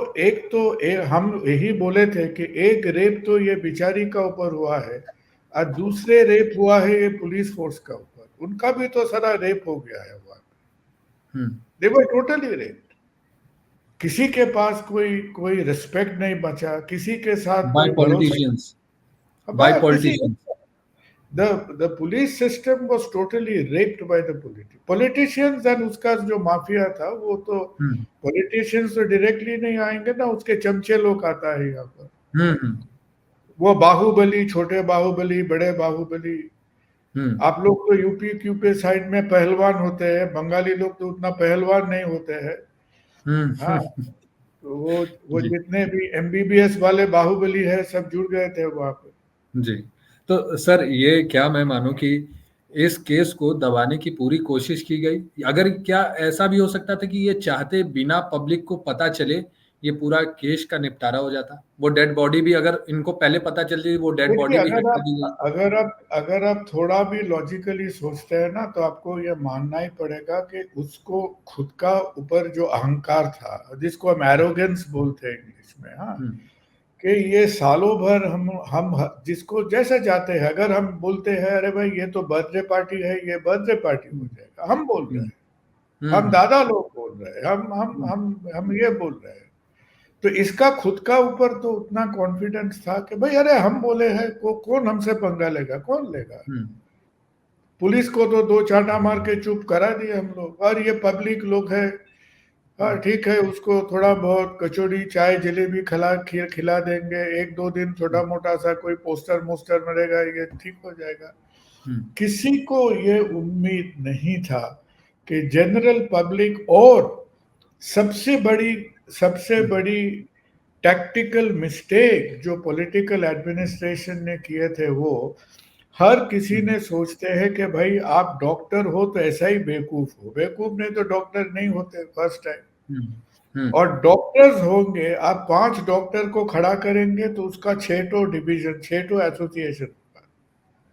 हम यही बोले थे कि एक रेप तो ये बिचारी का ऊपर हुआ है, और दूसरे रेप हुआ है ये पुलिस फोर्स का ऊपर, उनका भी तो सारा रेप हो गया है वहां। हम्म दे वर टोटली रेप। किसी के पास कोई कोई रिस्पेक्ट नहीं बचा, किसी के साथ बाय कोई भरोसा। पॉलिटिशियंस। अब बाय किसी politicians. the police system was totally raped by the politicians, and उसका जो माफिया था वो तो, हम्म पॉलिटिशियंस तो डायरेक्टली नहीं आएंगे ना, उसके चमचे लोग आता है यहाँ पर। हम्म वो बाहुबली, छोटे बाहुबली, बड़े बाहुबली। हम्म आप लोग तो यूपी क्यूपी साइड में पहलवान होते हैं, बंगाली लोग तो उतना पहलवान नहीं होते हैं। हाँ, हम्म तो वो जी जितने भी एमबीबीएस वाले बाहुबली है, सब जुड़ गए थे वहां पे। जी। तो सर ये क्या मैं मानूं कि इस केस को दबाने की पूरी कोशिश की गई? अगर क्या ऐसा भी हो सकता था कि ये चाहते बिना पब्लिक को पता चले ये पूरा केस का निपटारा हो जाता? वो डेड बॉडी भी अगर इनको पहले पता चल जाती वो डेड देखिए, बॉडी भी हटा दी गई। अगर आप थोड़ा भी लॉजिकली सोचते हैं ना, तो आपको ये मानना ही पड़ेगा कि उसको खुद का ऊपर जो अहंकार था, जिसको हम एरोगेंस बोलते हैं इंग्लिश में, हाँ, हम्म कि ये सालों भर हम जिसको जैसे जाते हैं, अगर हम बोलते हैं अरे भाई ये तो बर्थडे पार्टी है, ये बर्थडे पार्टी हो हम्म जाएगा, हम बोल रहे हम्म हैं, हम दादा लोग बोल रहे हैं, हम्म हम ये बोल रहे हैं। तो इसका खुद का ऊपर तो उतना कॉन्फिडेंस था कि भाई अरे हम बोले हैं, कौन हमसे पंगा लेगा, कौन लेगा। हम्म पुलिस को तो दो चांटा मार के चुप करा दिए हम लोग, और ये पब्लिक लोग है। हाँ हम्म ठीक है, उसको थोड़ा बहुत कचौड़ी चाय जलेबी खिला देंगे, एक दो दिन छोटा मोटा सा कोई पोस्टर मोस्टर मरेगा, ये ठीक हो जाएगा। हम्म किसी को ये उम्मीद नहीं था कि जनरल पब्लिक, और सबसे बड़ी सबसे हम्म बड़ी टैक्टिकल मिस्टेक जो पॉलिटिकल एडमिनिस्ट्रेशन ने किए थे, वो हर किसी हम्म ने सोचते हैं कि भाई आप डॉक्टर हो तो ऐसा ही बेवकूफ हो, बेवकूफ नहीं तो डॉक्टर नहीं होते फर्स्ट टाइम। हम्म हम्म और डॉक्टर्स होंगे, आप 5 डॉक्टर को खड़ा करेंगे तो उसका 6 डिवीजन, 6 एसोसिएशन।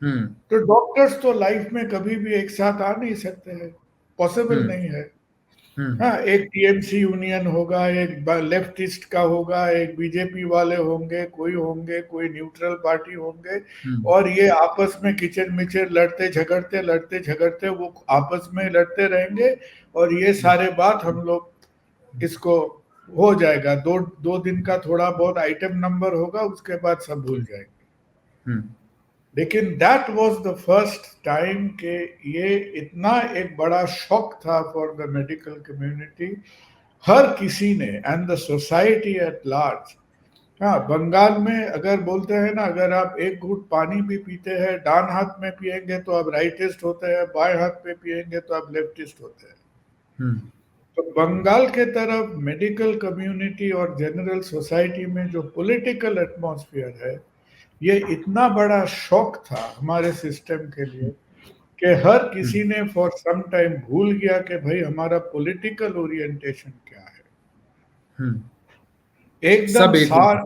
हम्म तो डॉक्टर्स तो लाइफ में कभी भी एक साथ आ नहीं सकते हैं, पॉसिबल हम्म नहीं है। हम्म हाँ, एक टीएमसी यूनियन होगा, एक लेफ्टिस्ट का होगा, एक बीजेपी वाले होंगे, कोई न्यूट्रल पार्टी होंगे, हम्म और ये आपस में किचन मिचर लड़ते झगड़ते वो आपस में लड़ते रहेंगे। और ये सारे बात हम लोग इसको हो जाएगा, दो दो दिन का थोड़ा बहुत आइटम नंबर होगा, उसके बाद सब भूल जाएंगे। हम्म लेकिन that was the first time कि ये इतना एक बड़ा शॉक था फॉर द मेडिकल कम्युनिटी। हर किसी ने, and the society at large. हाँ, बंगाल में अगर बोलते हैं ना, अगर आप एक घूंट पानी भी पीते हैं डान हाथ में पिएंगे तो आप राइटिस्ट होते हैं, बाएं हाथ में पिएंगे तो आप लेफ्टिस्ट होते हैं। हम्म तो बंगाल के तरफ मेडिकल कम्युनिटी और जनरल सोसाइटी में जो पॉलिटिकल एटमॉस्फेयर है, ये इतना बड़ा शॉक था हमारे सिस्टम के लिए कि हर किसी हम्म ने फॉर सम टाइम भूल गया कि भाई हमारा पॉलिटिकल ओरिएंटेशन क्या है। हम्म एकदम सब एक हो गए।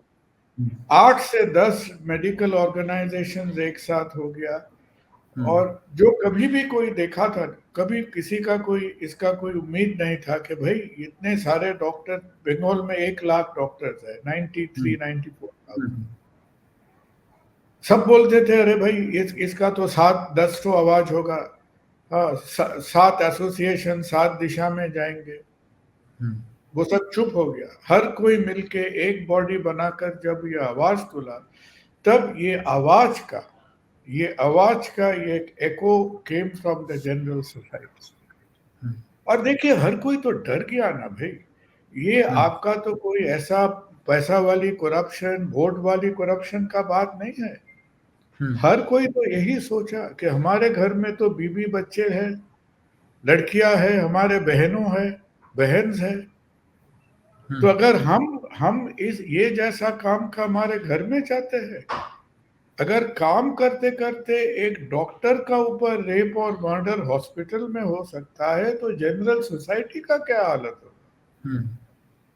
हम्म 8 से 10 मेडिकल ऑर्गेनाइजेशंस एक साथ हो गया, और जो कभी भी कोई देखा था, कभी किसी का कोई इसका कोई उम्मीद नहीं था कि भाई इतने सारे डॉक्टर, बंगाल में 1 लाख डॉक्टर्स है, 93 94,000। सब बोलते थे अरे भाई इसका तो 7-10 तो आवाज होगा, हाँ, 7 एसोसिएशन 7 दिशा में जाएंगे। वो सब चुप हो गया। हर कोई मिलके एक बॉडी बनाकर जब ये आवाज तुला, तब ये आवाज का ये echo came from the general society. और देखिए हर कोई तो डर गया ना भाई, ये आपका तो कोई ऐसा पैसा वाली करप्शन, वोट वाली करप्शन का बात नहीं है। हर कोई तो यही सोचा कि हमारे घर में तो बीवी बच्चे हैं, लड़कियां हैं, हमारे बहनों है, बहन है, तो अगर हम इस ये जैसा काम का हमारे घर में चाहते हैं, अगर काम करते करते एक डॉक्टर का ऊपर रेप और मर्डर हॉस्पिटल में हो सकता है, तो जनरल सोसाइटी का क्या हालत होगा।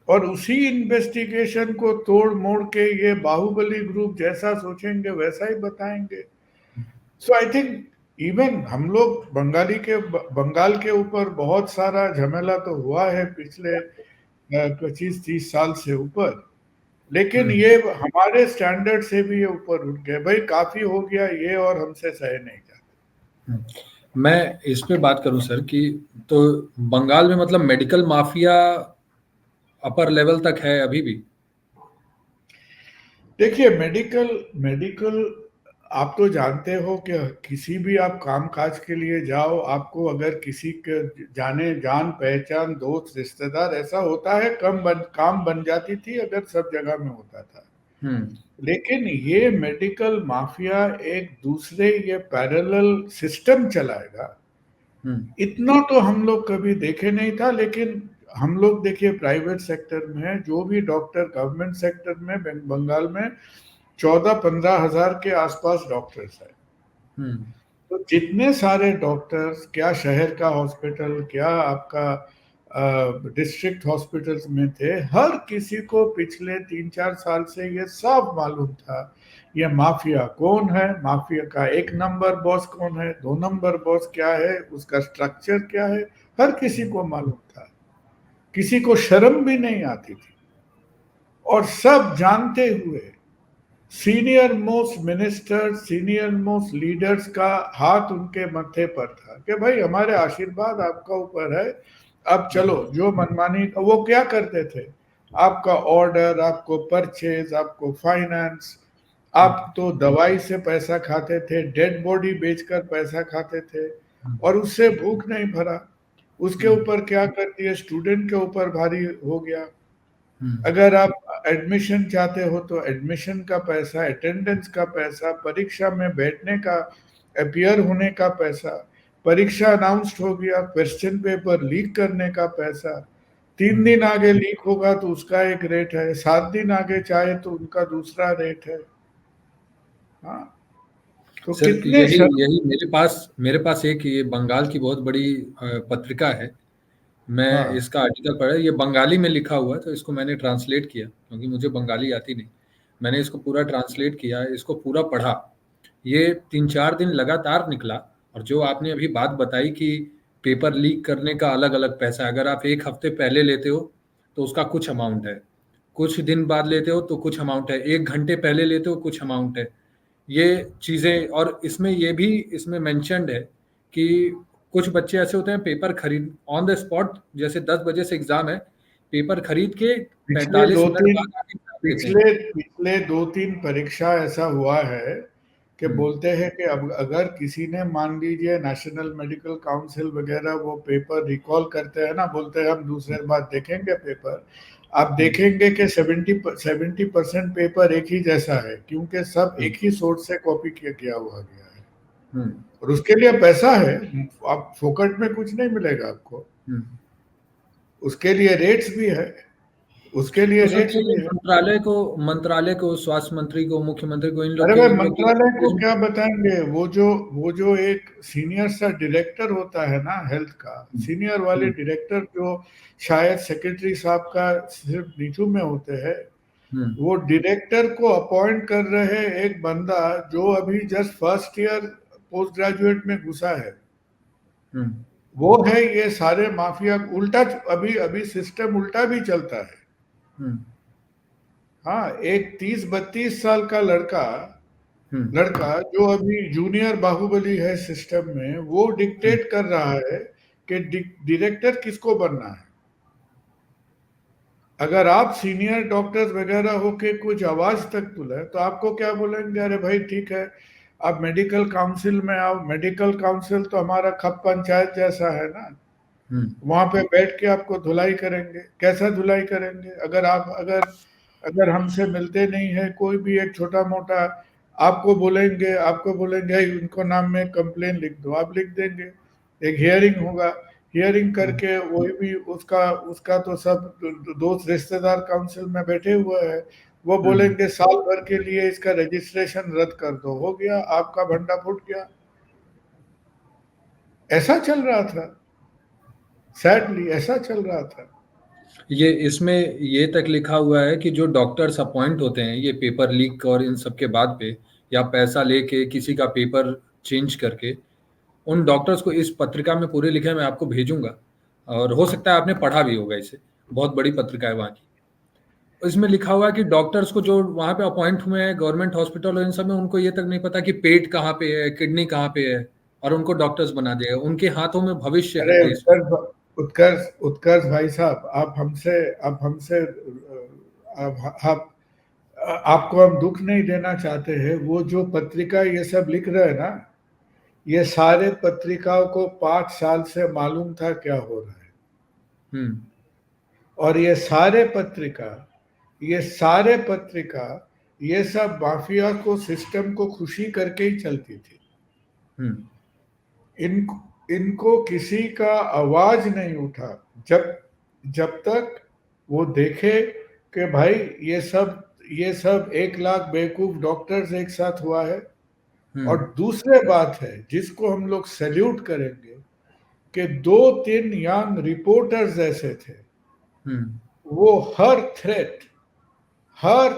और उसी इन्वेस्टिगेशन को तोड़ मोड़ के ये बाहुबली ग्रुप जैसा सोचेंगे वैसा ही बताएंगे। सो आई थिंक इवन हम लोग बंगाल के ऊपर बहुत सारा झमेला तो हुआ है पिछले 25-30 साल से ऊपर, लेकिन ये हमारे स्टैंडर्ड से भी ये ऊपर उठ गए। भाई काफी हो गया ये, और हमसे सहे नहीं जाता। मैं इस पे बात करूं सर कि तो बंगाल में मतलब मेडिकल माफिया अपर लेवल तक है अभी भी। देखिए मेडिकल आप तो जानते हो कि किसी भी आप काम काज के लिए जाओ, आपको अगर किसी के जान पहचान दोस्त रिश्तेदार ऐसा होता है, काम बन जाती थी अगर सब जगह में होता था। लेकिन ये मेडिकल माफिया एक दूसरे ये पैरेलल सिस्टम चलाएगा, इतना तो हम लोग कभी देखे नहीं था। लेकिन हम लोग देखिए प्राइवेट सेक्टर में जो भी डॉक्टर, गवर्नमेंट सेक्टर में बंगाल में 14-15 हजार के आसपास डॉक्टर्स है। तो जितने सारे डॉक्टर्स, क्या शहर का हॉस्पिटल, क्या आपका डिस्ट्रिक्ट हॉस्पिटल्स में थे, हर किसी को पिछले 3-4 साल से ये सब मालूम था ये माफिया कौन है, माफिया का 1 नंबर बॉस कौन है, 2 नंबर बॉस क्या है, उसका स्ट्रक्चर क्या है, हर किसी को मालूम था। किसी को शर्म भी नहीं आती थी। और सब जानते हुए senior most minister, senior most leaders का हाथ उनके माथे पर था कि भाई हमारे आशीर्वाद आपका ऊपर है, अब चलो जो मनमानी। वो क्या करते थे, आपका ऑर्डर, आपको परचेज, आपको फाइनेंस, आप तो दवाई से पैसा खाते थे, डेड बॉडी बेचकर पैसा खाते थे, और उससे भूख नहीं भरा। उसके ऊपर क्या कर दिए, स्टूडेंट के ऊपर भारी हो गया। अगर आप एडमिशन चाहते हो तो एडमिशन का पैसा, अटेंडेंस का पैसा, परीक्षा में बैठने का, अपीयर होने का पैसा, परीक्षा अनाउंस्ड हो गया, क्वेश्चन पेपर लीक करने का पैसा, 3 दिन आगे लीक होगा तो उसका एक रेट है, 7 दिन आगे चाहे तो उनका दूसरा रेट है। हाँ, तो सर कितने यही यही मेरे पास एक ये बंगाल की बहुत बड़ी पत्रिका है। मैं हाँ, इसका आर्टिकल पढ़ा, ये बंगाली में लिखा हुआ है, तो इसको मैंने ट्रांसलेट किया क्योंकि मुझे बंगाली आती नहीं। मैंने इसको पूरा ट्रांसलेट किया, इसको पूरा पढ़ा। ये 3-4 दिन लगातार निकला। और जो आपने अभी बात बताई कि पेपर लीक करने का अलग अलग पैसा, अगर आप 1 हफ्ते पहले लेते हो तो उसका कुछ अमाउंट है, कुछ दिन बाद लेते हो तो कुछ अमाउंट है, 1 घंटे पहले लेते हो कुछ अमाउंट है। ये चीज़ें, और इसमें मेंशन्ड है कि कुछ बच्चे ऐसे होते हैं पेपर खरीद ऑन द स्पॉट, जैसे 10 बजे से एग्जाम है, पेपर खरीद के पिछले 45 दो मिनट तीन बाद आके एग्जाम देते हैं। पिछले 2-3 परीक्षा ऐसा हुआ है कि बोलते हैं कि अब अगर किसी ने, मान लीजिए नेशनल मेडिकल काउंसिल वगैरह, वो पेपर रिकॉल करते हैं ना, बोलते हैं हम दूसरे बार देखेंगे पेपर, आप देखेंगे कि 70% पेपर एक ही जैसा है, क्योंकि सब एक ही सोर्स से कॉपी किया हुआ गया है। और उसके लिए पैसा है, आप फोकट में कुछ नहीं मिलेगा आपको, उसके लिए रेट्स भी है, उसके लिए तो रेट्स सोचिए भी है। मंत्रालय को, स्वास्थ्य मंत्री को, मुख्यमंत्री को, अरे भाई इन लोग की मंत्रालय को क्या बताएंगे, वो जो एक सीनियर सा डायरेक्टर होता है ना हेल्थ का, सीनियर वाले डायरेक्टर जो शायद सेक्रेटरी साहब का सिर्फ नीचू में होते हैं, वो डायरेक्टर को अपॉइंट कर रहे एक बंदा जो अभी just first year post graduate में घुसा है, हम्म, वो है ये सारे माफिया उल्टा। अभी अभी सिस्टम उल्टा भी चलता है। हम्म, हाँ, एक 30-32 साल का लड़का हम्म, लड़का जो अभी जूनियर बाहुबली है सिस्टम में, वो हम्म, डिक्टेट कर रहा है कि डायरेक्टर किसको बनना है। अगर आप सीनियर डॉक्टर्स वगैरह होके कुछ आवाज तक तुले तो आपको क्या बोलेंगे, अरे भाई ठीक है, आप मेडिकल काउंसिल में आओ। मेडिकल काउंसिल तो हमारा खप पंचायत जैसा है ना, हम्म, वहां पे बैठ के आपको धुलाई करेंगे। कैसा धुलाई करेंगे? अगर अगर हमसे मिलते नहीं है कोई भी एक छोटा मोटा, आपको बोलेंगे "hey, इनको नाम में कंप्लेन लिख दो", आप लिख देंगे। एक हियरिंग होगा, हियरिंग हम्म, करके वही भी उसका उसका तो सब दोस्त रिश्तेदार काउंसिल में बैठे हुए हैं, वो हम्म। बोलेंगे साल भर के लिए इसका रजिस्ट्रेशन रद्द कर दो, हो गया, आपका भंडा फूट गया। ऐसा चल रहा था, सैडली ऐसा चल रहा था। ये इसमें ये तक लिखा हुआ है कि जो डॉक्टर्स अपॉइंट होते हैं ये पेपर लीक और इन सब के बाद पे, या पैसा लेके किसी का पेपर चेंज करके, उन डॉक्टर्स को इस पत्रिका में पूरे लिखे हैं, मैं आपको भेजूंगा, और हो सकता है आपने पढ़ा भी होगा इसे, बहुत बड़ी पत्रिका है वहाँ की। इसमें लिखा हुआ है कि डॉक्टर्स को जो वहाँ पे अपॉइंट हुए हैं गवर्नमेंट हॉस्पिटल और इन सब में, उनको ये तक नहीं पता कि पेट कहाँ पे है, किडनी कहाँ पे है, और उनको डॉक्टर्स बना दिया। उनके हाथों में भविष्य है अरे देश में। उत्कर्ष भाई साहब, आप हमसे आपको हम दुख नहीं देना चाहते हैं। वो जो पत्रिका ये सब लिख रहे हैं ना, ये सारे पत्रिकाओं को 5 साल से मालूम था क्या हो रहा है। हम्म, और ये सारे पत्रिका ये सब माफिया को, सिस्टम को खुशी करके ही चलती थी। हम्म, इन इनको किसी का आवाज नहीं उठा जब जब तक वो देखे कि भाई ये सब 1 लाख बेवकूफ डॉक्टर्स एक साथ हुआ है। और हम्म, दूसरे बात है जिसको हम लोग सैल्यूट करेंगे, कि 2-3 यंग रिपोर्टर्स ऐसे थे, हम्म, वो हर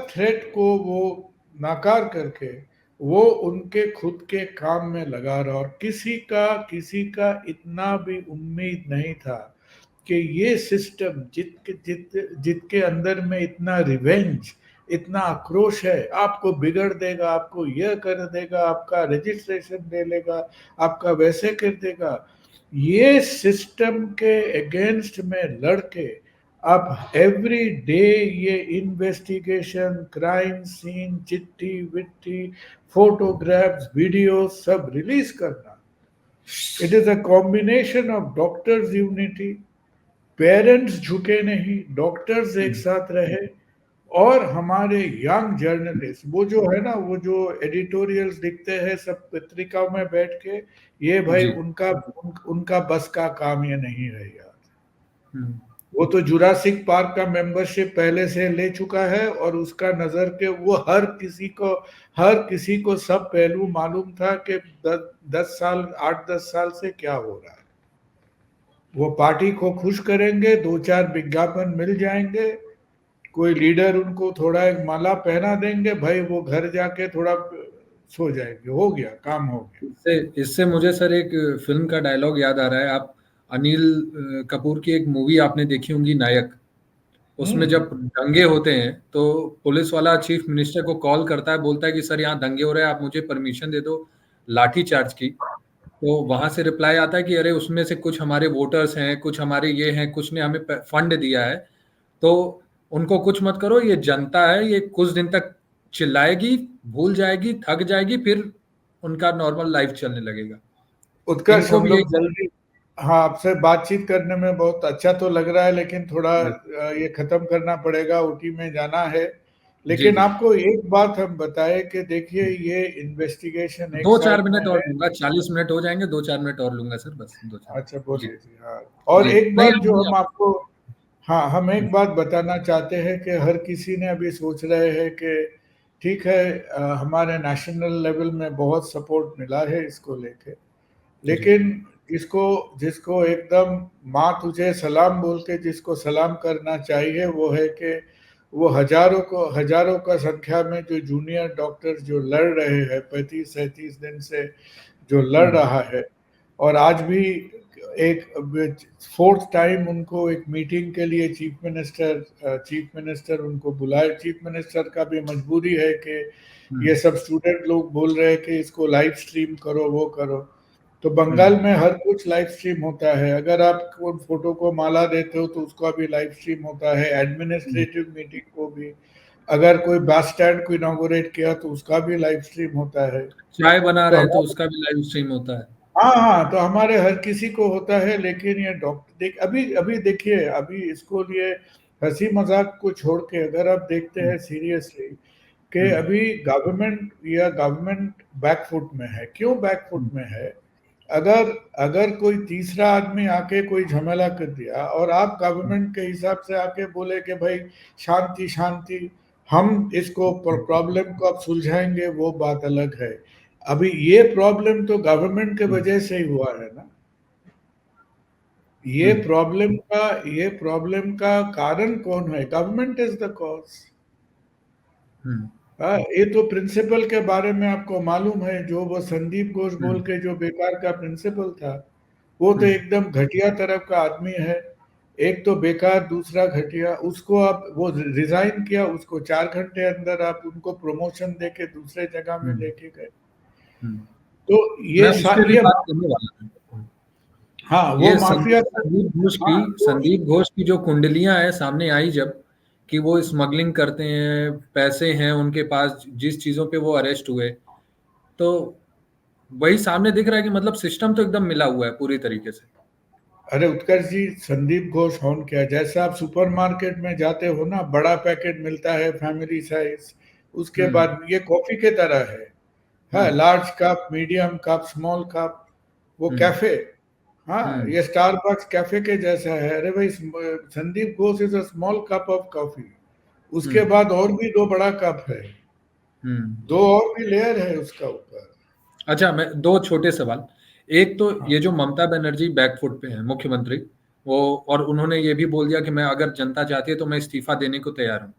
थ्रेट को वो नाकार करके वो उनके खुद के काम में लगा रहा। और किसी का इतना भी उम्मीद नहीं था कि ये सिस्टम जितके अंदर में इतना रिवेंज, इतना आक्रोश है, आपको बिगड़ देगा, आपको यह कर देगा, आपका रजिस्ट्रेशन ले लेगा, आपका वैसे कर देगा। ये सिस्टम के अगेंस्ट में लड़के अब एवरी डे ये इन्वेस्टिगेशन, क्राइम सीन, चिट्ठी विट्ठी, फोटोग्राफ्स, वीडियो सब रिलीज करना। It is a combination of doctors unity, parents झुके नहीं, डॉक्टर्स एक हम्म। साथ रहे, और हमारे यंग जर्नलिस्ट, वो जो है ना, वो जो एडिटोरियल्स लिखते हैं सब पत्रिकाओं में बैठ के, ये भाई जी। उनका बस का काम ये नहीं है यार। हम्म, वो तो जुरासिक पार्क का मेंबरशिप पहले से ले चुका है, और उसका नजर के वो हर किसी को सब पहलू मालूम था कि 10 साल 8-10 साल से क्या हो रहा है। वो पार्टी को खुश करेंगे, 2-4 विज्ञापन मिल जाएंगे, कोई लीडर उनको थोड़ा एक माला पहना देंगे, भाई वो घर जाके थोड़ा सो जाएंगे, हो गया, काम हो गया। इससे इससे मुझे सर एक फिल्म का डायलॉग याद आ रहा है। आप अनिल कपूर की एक मूवी आपने देखी होंगी, नायक। उसमें हम्म। जब दंगे होते हैं तो पुलिस वाला चीफ मिनिस्टर को कॉल करता है, बोलता है कि सर यहाँ दंगे हो रहे हैं, आप मुझे परमिशन दे दो लाठी चार्ज की। तो वहां से रिप्लाई आता है कि अरे उसमें से कुछ हमारे वोटर्स हैं, कुछ हमारे ये हैं, कुछ ने हमें फंड दिया है, तो उनको कुछ मत करो, ये जनता है, ये कुछ दिन तक चिल्लाएगी, भूल जाएगी, थक जाएगी, फिर उनका नॉर्मल लाइफ चलने लगेगा। उत्कर्ष, इनको हम भी लोग एक। जल्दी, हाँ, आपसे बातचीत करने में बहुत अच्छा तो लग रहा है, लेकिन थोड़ा ये खत्म करना पड़ेगा, ऊटी में जाना है। जी लेकिन जी। आपको एक बात हम बताएं कि देखिए, ये इन्वेस्टिगेशन एक दो चार साइड में मिनट और है। लूंगा, 40 मिनट हो जाएंगे, 2-4 मिनट और लूंगा सर, बस 2-4 मिनट। अच्छा, जी बोलिए जी। हाँ, और जी। एक नहीं, बात आप जो बोलिए हम आप। आपको, हाँ, हम हम्म, एक बात बताना चाहते हैं कि हर किसी ने अभी सोच रहे हैं कि ठीक है, हमारे नेशनल लेवल में बहुत सपोर्ट मिला है इसको लेके, जी। लेकिन जिसको जिसको एकदम माँ तुझे सलाम बोल के जिसको सलाम करना चाहिए, वो है कि वो हजारों का संख्या में जो जूनियर डॉक्टर्स जो लड़ रहे हैं 35-37 दिन से, जो लड़ रहा है, और आज भी एक फोर्थ टाइम उनको एक मीटिंग के लिए चीफ मिनिस्टर उनको बुलाए। चीफ मिनिस्टर का भी मजबूरी है कि ये सब स्टूडेंट लोग बोल रहे हैं कि इसको लाइव स्ट्रीम करो, वो करो। तो बंगाल में हर कुछ लाइव स्ट्रीम होता है। अगर आप उन फोटो को माला देते हो तो उसका भी लाइव स्ट्रीम होता है, एडमिनिस्ट्रेटिव मीटिंग को भी। अगर कोई बस स्टैंड को इनॉग्रेट किया तो उसका भी लाइव स्ट्रीम होता है। चाय बना तो रहे हैं तो उसका भी लाइव स्ट्रीम होता है। हाँ हाँ, तो हमारे हर किसी को होता है। लेकिन ये डॉक्टर अभी अभी देखिए, अभी इसको लिए हंसी मजाक को छोड़ के अगर आप देखते हैं सीरियसली कि अभी गवर्नमेंट बैकफुट में है। क्यों बैकफुट में है? अगर अगर कोई तीसरा आदमी आके कोई झमेला कर दिया और आप गवर्नमेंट के हिसाब से आके बोले कि भाई शांति शांति, हम इसको प्रॉब्लम को अब सुलझाएंगे, वो बात अलग है। अभी ये प्रॉब्लम तो गवर्नमेंट के वजह से ही हुआ है ना। ये प्रॉब्लम का कारण कौन है? Government is the cause. ये तो प्रिंसिपल के बारे में आपको मालूम है, जो वो संदीप घोष बोल के जो बेकार का प्रिंसिपल था, वो तो एकदम घटिया तरफ का आदमी है। एक तो बेकार, दूसरा घटिया। उसको आप वो रिजाइन किया, उसको 4 घंटे अंदर आप उनको प्रमोशन देके दूसरे जगह में लेके गए। तो मैं उस पे भी ये बात करने वाला हूँ। हाँ, वो ये माफिया संदीप घोष की जो कुंडलियां है सामने आई जब, कि वो स्मगलिंग करते हैं, पैसे हैं उनके पास, जिस चीजों पे वो अरेस्ट हुए, तो वही सामने दिख रहा है कि मतलब सिस्टम तो एकदम मिला हुआ है पूरी तरीके से। अरे उत्कर्ष जी, संदीप घोष कौन क्या? जैसा आप सुपरमार्केट में जाते हो ना, बड़ा पैकेट मिलता है फैमिली साइज, उसके बाद ये कॉफी के तरह है। हाँ, large cup, medium cup, small cup, वो कैफे। हाँ, ये स्टारबक्स कैफे के जैसा है। अरे भाई, Sandeep Ghosh is a small cup of coffee. उसके बाद और भी 2 बड़ा कप है, 2 और भी लेयर है उसका ऊपर। अच्छा, मैं 2 छोटे सवाल। एक तो हाँ। ये जो ममता बनर्जी बैकफुट पे है मुख्यमंत्री, वो, और उन्होंने ये भी बोल दिया कि मैं, अगर जनता चाहती है तो मैं इस्तीफा देने को तैयार हूँ,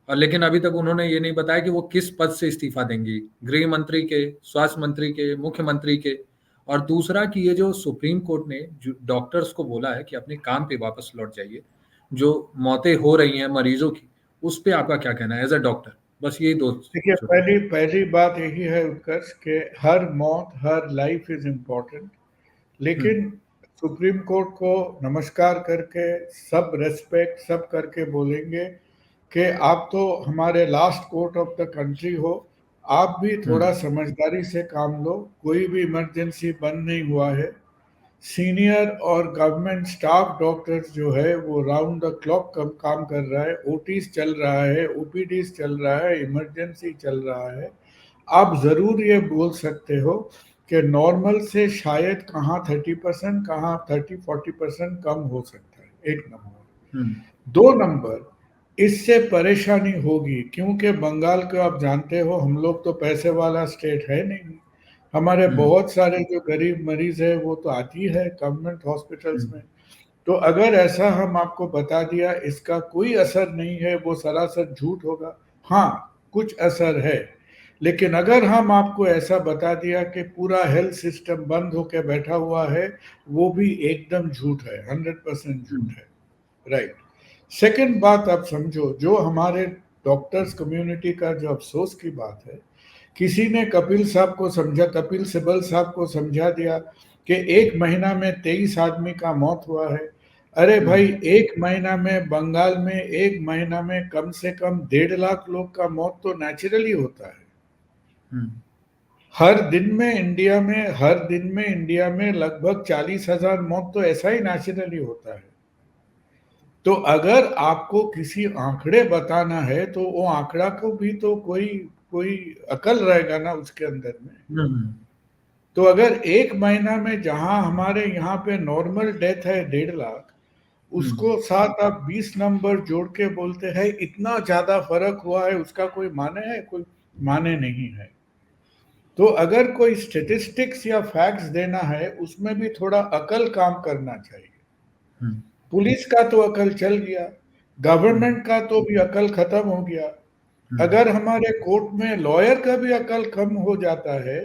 और लेकिन अभी तक उन्होंने ये नहीं बताया कि वो किस पद से इस्तीफा देंगी, गृह मंत्री के, स्वास्थ्य मंत्री के, मुख्यमंत्री के। और दूसरा कि ये जो सुप्रीम कोर्ट ने जो डॉक्टर्स को बोला है कि अपने काम पे वापस लौट जाइए, जो मौतें हो रही हैं मरीजों की, उस पे आपका क्या कहना है एज अ डॉक्टर? बस यही 2 देखिए, छोटे। पहली पहली बात यही है उत्कर्ष के हर मौत, हर लाइफ इज इम्पोर्टेंट। लेकिन सुप्रीम कोर्ट को नमस्कार करके, सब रेस्पेक्ट सब करके बोलेंगे कि आप तो हमारे last court of the country हो। आप भी थोड़ा समझदारी से काम लो। कोई भी इमरजेंसी बंद नहीं हुआ है। सीनियर और गवर्नमेंट स्टाफ डॉक्टर्स जो है वो राउंड द क्लॉक काम कर रहा है। ओटीज चल रहा है, ओपीडीज चल रहा है, इमरजेंसी चल रहा है। आप ज़रूर ये बोल सकते हो कि नॉर्मल से शायद कहाँ 30%, कहाँ 30-40% कम हो सकता है। एक नंबर। 2 नंबर, इससे परेशानी होगी क्योंकि बंगाल को आप जानते हो, हम लोग तो पैसे वाला स्टेट है नहीं। हमारे बहुत सारे जो गरीब मरीज है वो तो आती है गवर्नमेंट हॉस्पिटल्स में। तो अगर ऐसा हम आपको बता दिया इसका कोई असर नहीं है, वो सरासर झूठ होगा। हाँ, कुछ असर है। लेकिन अगर हम आपको ऐसा बता दिया कि पूरा हेल्थ सिस्टम बंद होकर बैठा हुआ है, वो भी एकदम झूठ है, 100% झूठ है। राइट। सेकंड बात आप समझो, जो हमारे डॉक्टर्स कम्युनिटी का जो अफसोस की बात है, किसी ने कपिल सिब्बल साहब को समझा दिया कि 1 महीना में 23 आदमी का मौत हुआ है। अरे भाई, 1 महीना में बंगाल में 1 महीना में कम से कम 1.5 लाख लोग का मौत तो नेचुरली होता है। हर दिन में इंडिया में लगभग 40,000 मौत तो ऐसा ही नेचुरली होता है। तो अगर आपको किसी आंकड़े बताना है तो वो आंकड़ा को भी तो कोई कोई अकल रहेगा ना उसके अंदर में। तो अगर 1 महीना में जहां हमारे यहाँ पे नॉर्मल डेथ है 1.5 लाख, उसको साथ आप 20 नंबर जोड़ के बोलते हैं इतना ज्यादा फर्क हुआ है, उसका कोई माने है? कोई माने नहीं है। तो अगर कोई स्टेटिस्टिक्स या फैक्ट्स देना है, उसमें भी थोड़ा अकल काम करना चाहिए। पुलिस का तो अकल चल गया, गवर्नमेंट का तो भी अकल खत्म हो गया। अगर हमारे कोर्ट में लॉयर का भी अकल कम हो जाता है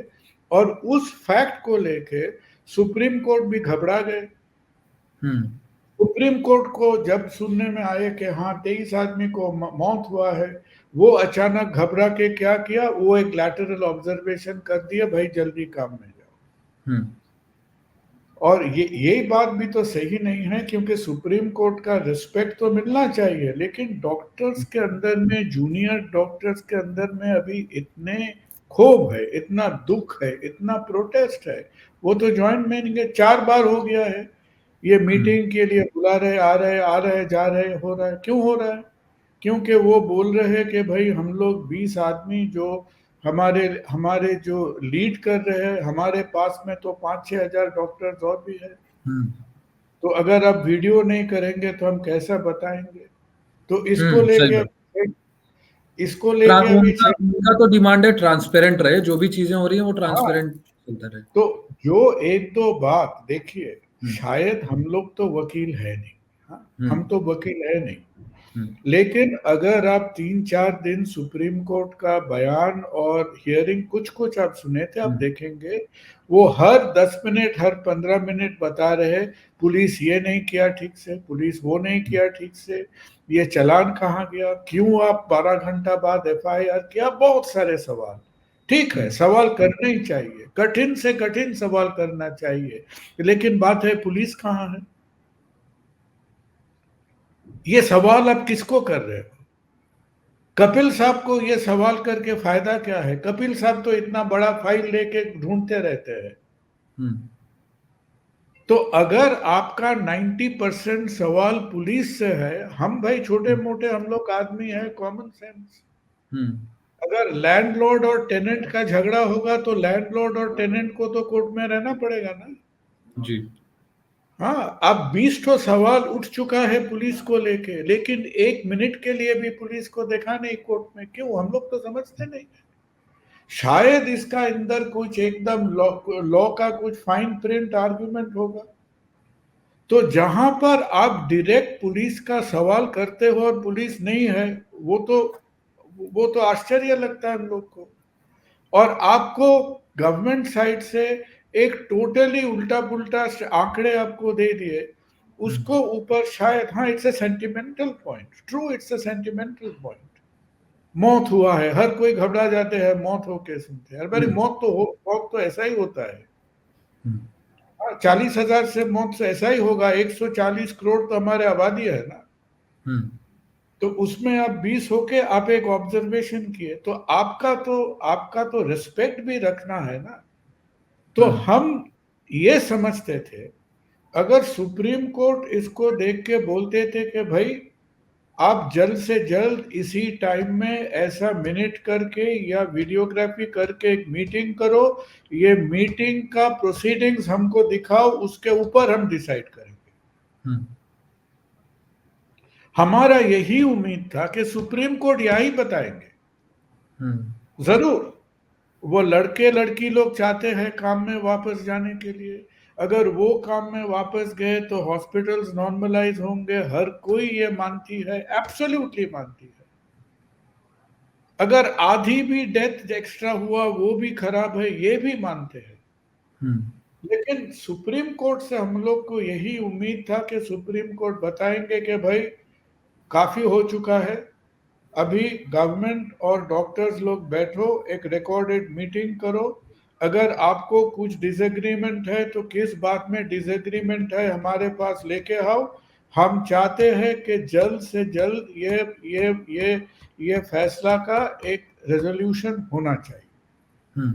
और उस फैक्ट को लेके सुप्रीम कोर्ट भी घबरा गए। सुप्रीम कोर्ट को जब सुनने में आए कि हाँ 23 आदमी को मौत हुआ है, वो अचानक घबरा के क्या किया, वो एक लैटरल ऑब्जर्वेशन कर दिया, भाई जल्दी काम में जाओ। और यही बात भी तो सही नहीं है, क्योंकि सुप्रीम कोर्ट का रिस्पेक्ट तो मिलना चाहिए, लेकिन डॉक्टर्स के अंदर में, जूनियर डॉक्टर्स के अंदर में अभी इतने क्षोभ है, इतना दुख है, इतना प्रोटेस्ट है। वो तो ज्वाइंट मीटिंग 4 बार हो गया है, ये मीटिंग के लिए बुला रहे, आ रहे जा रहे, हो रहा है। क्यों हो रहा है? क्योंकि वो बोल रहे हैं कि भाई हम लोग 20 आदमी जो हमारे हमारे जो लीड कर रहे हैं, हमारे पास में तो 5-6 हजार डॉक्टर्स और भी है, तो अगर आप वीडियो नहीं करेंगे तो हम कैसा बताएंगे? तो इसको लेके अभी उनका तो डिमांड है ट्रांसपेरेंट रहे, जो भी चीजें हो रही हैं वो ट्रांसपेरेंट चलता रहे। तो जो एक दो बात देखिए, शायद हम लोग तो वकील है नहीं, हाँ, हम तो वकील है नहीं, लेकिन अगर आप 3-4 दिन सुप्रीम कोर्ट का बयान और हियरिंग कुछ आप सुने थे, आप देखेंगे वो हर 10 मिनट, हर 15 मिनट बता रहे पुलिस ये नहीं किया ठीक से, पुलिस वो नहीं किया ठीक से, ये चालान कहाँ गया, क्यों आप 12 घंटा बाद FIR किया। बहुत सारे सवाल, ठीक है, सवाल करने ही चाहिए, कठिन से कठिन सवाल करना चाहिए, लेकिन बात है पुलिस कहाँ है? ये सवाल आप किसको कर रहे हो? कपिल साहब को ये सवाल करके फायदा क्या है? कपिल साहब तो इतना बड़ा फाइल लेके ढूंढते रहते हैं। तो अगर आपका 90% सवाल पुलिस से है, हम भाई छोटे मोटे हम लोग आदमी हैं, कॉमन सेंस। अगर लैंडलॉर्ड और टेनेंट का झगड़ा होगा तो लैंडलॉर्ड और टेनेंट को तो कोर्ट में रहना पड़ेगा ना जी। हाँ, अब 20 तो सवाल उठ चुका है पुलिस को लेके, लेकिन 1 मिनट के लिए भी पुलिस को देखा नहीं कोर्ट में। क्यों? हम लोग तो समझते नहीं। शायद इसका अंदर कुछ एकदम लॉ का कुछ फाइन प्रिंट आर्गुमेंट होगा। तो जहां पर आप डायरेक्ट पुलिस का सवाल करते हो और पुलिस नहीं है, वो तो आश्चर्य लगता है हम लोग को। और आपको गवर्नमेंट साइड से एक टोटली उल्टा पुल्टा आंकड़े आपको दे दिए, उसको ऊपर शायद, हाँ it's a sentimental point, true, it's a sentimental point. मौत हुआ है, हर कोई घबरा जाते हैं मौत हो के सुनते हैं, अरे मौत तो ऐसा ही होता है। 40,000 से मौत से ऐसा ही होगा। 140 करोड़ तो हमारे आबादी है ना, तो उसमें आप 20 होके आप एक ऑब्जर्वेशन किए, तो आपका तो रिस्पेक्ट भी रखना है ना। तो हम ये समझते थे, अगर सुप्रीम कोर्ट इसको देख के बोलते थे कि भाई आप जल्द से जल्द इसी टाइम में ऐसा मिनट करके या वीडियोग्राफी करके एक मीटिंग करो, ये मीटिंग का प्रोसीडिंग्स हमको दिखाओ, उसके ऊपर हम डिसाइड करेंगे। हमारा यही उम्मीद था कि सुप्रीम कोर्ट यही बताएंगे। जरूर वो लड़के लड़की लोग चाहते हैं काम में वापस जाने के लिए, अगर वो काम में वापस गए तो हॉस्पिटल्स नॉर्मलाइज होंगे, हर कोई ये मानती है, एब्सोल्युटली मानती है। अगर आधी भी डेथ एक्स्ट्रा हुआ वो भी खराब है, ये भी मानते हैं। लेकिन सुप्रीम कोर्ट से हम लोग को यही उम्मीद था कि सुप्रीम कोर्ट बताएंगे कि भाई काफी हो चुका है, अभी गवर्नमेंट और डॉक्टर्स लोग बैठो, एक रिकॉर्डेड मीटिंग करो, अगर आपको कुछ डिसएग्रीमेंट है तो किस बात में डिसएग्रीमेंट है हमारे पास लेके आओ। हम चाहते हैं कि जल्द से जल्द ये फैसला का एक रेजोल्यूशन होना चाहिए।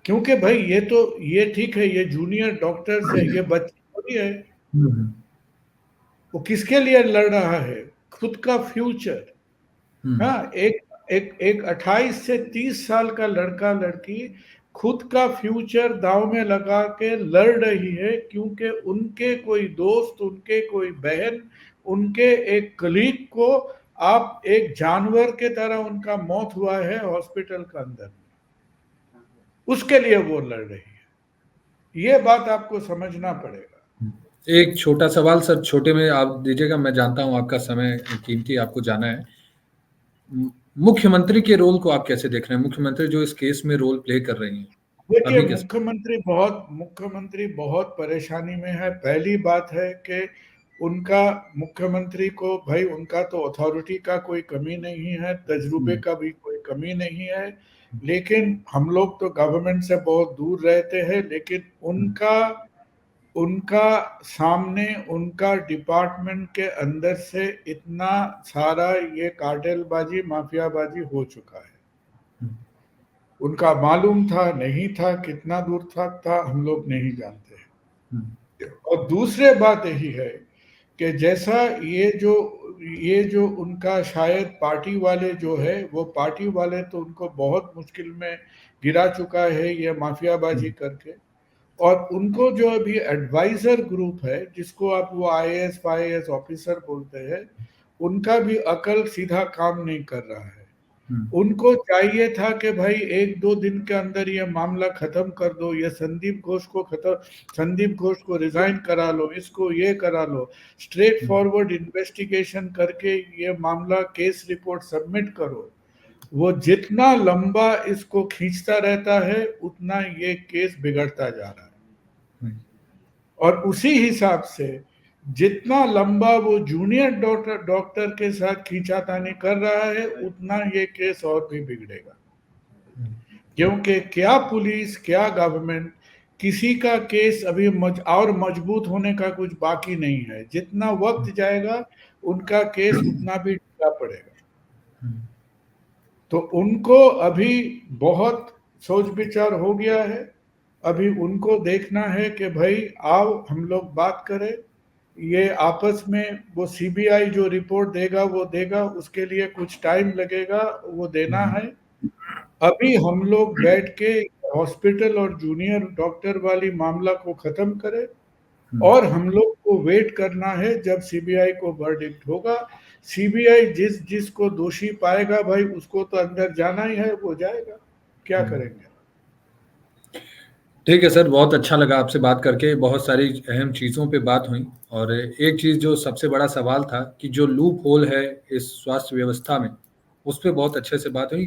क्योंकि भाई ये ठीक है, ये जूनियर डॉक्टर्स है, ये बच्चे थोड़ी है। वो किसके लिए लड़ रहा है? खुद का फ्यूचर। हाँ, एक 28 से 30 साल का लड़का लड़की खुद का फ्यूचर दांव में लगा के लड़ रही है, क्योंकि उनके कोई दोस्त, उनके कोई बहन, उनके एक कलीग को आप एक जानवर के तरह उनका मौत हुआ है हॉस्पिटल के अंदर, उसके लिए वो लड़ रही है। ये बात आपको समझना पड़ेगा। एक छोटा सवाल सर, छोटे में आप दीजिएगा, मैं जानता हूं आपका समय कीमती, आपको जाना है। मुख्यमंत्री के रोल को आप कैसे देख रहे हैं? मुख्यमंत्री जो इस केस में रोल प्ले कर रही हैं, देखिए, अभी के समय। मुख्यमंत्री बहुत परेशानी में है। पहली बात है कि उनका मुख्यमंत्री को भाई उनका तो अथॉरिटी का कोई कमी नहीं है, तजुर्बे का भी कोई कमी नहीं है, लेकिन हम लोग तो गवर्नमेंट से बहुत दूर रहते हैं। लेकिन उनका उनका सामने उनका डिपार्टमेंट के अंदर से इतना सारा ये कार्टेलबाजी माफियाबाजी हो चुका है। उनका मालूम था नहीं था, कितना दूर तक था हम लोग नहीं जानते हैं। और दूसरे बात यही है कि जैसा ये जो उनका शायद पार्टी वाले जो है, वो पार्टी वाले तो उनको बहुत मुश्किल में गिरा चुका है ये माफियाबाजी करके। और उनको जो अभी एडवाइजर ग्रुप है, जिसको आप वो आईएएस वाईएएस ऑफिसर बोलते हैं, उनका भी अकल सीधा काम नहीं कर रहा है। उनको चाहिए था कि भाई 1-2 दिन के अंदर ये मामला खत्म कर दो, ये संदीप घोष को रिजाइन करा लो, इसको ये करा लो, स्ट्रेट फॉरवर्ड इन्वेस्टिगेशन करके ये मामला केस रिपोर्ट सबमिट करो। वो जितना लंबा इसको खींचता रहता है उतना ये केस बिगड़ता जा रहा है। और उसी हिसाब से जितना लंबा वो जूनियर डॉक्टर के साथ खींचातानी कर रहा है, उतना ये केस और भी बिगड़ेगा। क्योंकि क्या पुलिस क्या गवर्नमेंट, किसी का केस अभी और मजबूत होने का कुछ बाकी नहीं है। जितना वक्त जाएगा उनका केस उतना भी ढीला पड़ेगा। तो उनको अभी बहुत सोच विचार हो गया है। अभी उनको देखना है कि भाई आओ हम लोग बात करें, ये आपस में वो सीबीआई जो रिपोर्ट देगा वो देगा, उसके लिए कुछ टाइम लगेगा, वो देना है। अभी हम लोग बैठ के हॉस्पिटल और जूनियर डॉक्टर वाली मामला को खत्म करें, और हम लोग को वेट करना है जब सीबीआई को वर्डिक्ट होगा। सीबीआई जिसको दोषी पाएगा भाई उसको तो अंदर जाना ही है, वो जाएगा, क्या करेंगे। ठीक है सर, बहुत अच्छा लगा आपसे बात करके। बहुत सारी अहम चीज़ों पे बात हुई, और एक चीज़ जो सबसे बड़ा सवाल था कि जो लूप होल है इस स्वास्थ्य व्यवस्था में, उस पर बहुत अच्छे से बात हुई।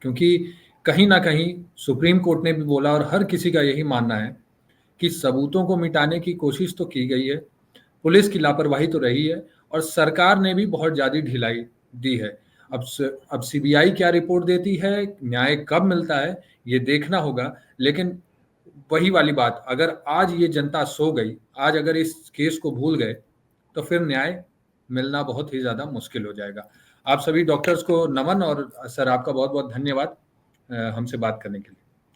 क्योंकि कहीं ना कहीं सुप्रीम कोर्ट ने भी बोला, और हर किसी का यही मानना है कि सबूतों को मिटाने की कोशिश तो की गई है, पुलिस की लापरवाही तो रही है, और सरकार ने भी बहुत ज़्यादा ढिलाई दी है। अब सीबीआई क्या रिपोर्ट देती है, न्याय कब मिलता है, ये देखना होगा। लेकिन वही वाली बात, अगर आज ये जनता सो गई, आज अगर इस केस को भूल गए, तो फिर न्याय मिलना बहुत ही ज़्यादा मुश्किल हो जाएगा। आप सभी डॉक्टर्स को नमन, और सर आपका बहुत बहुत धन्यवाद हमसे बात करने के लिए।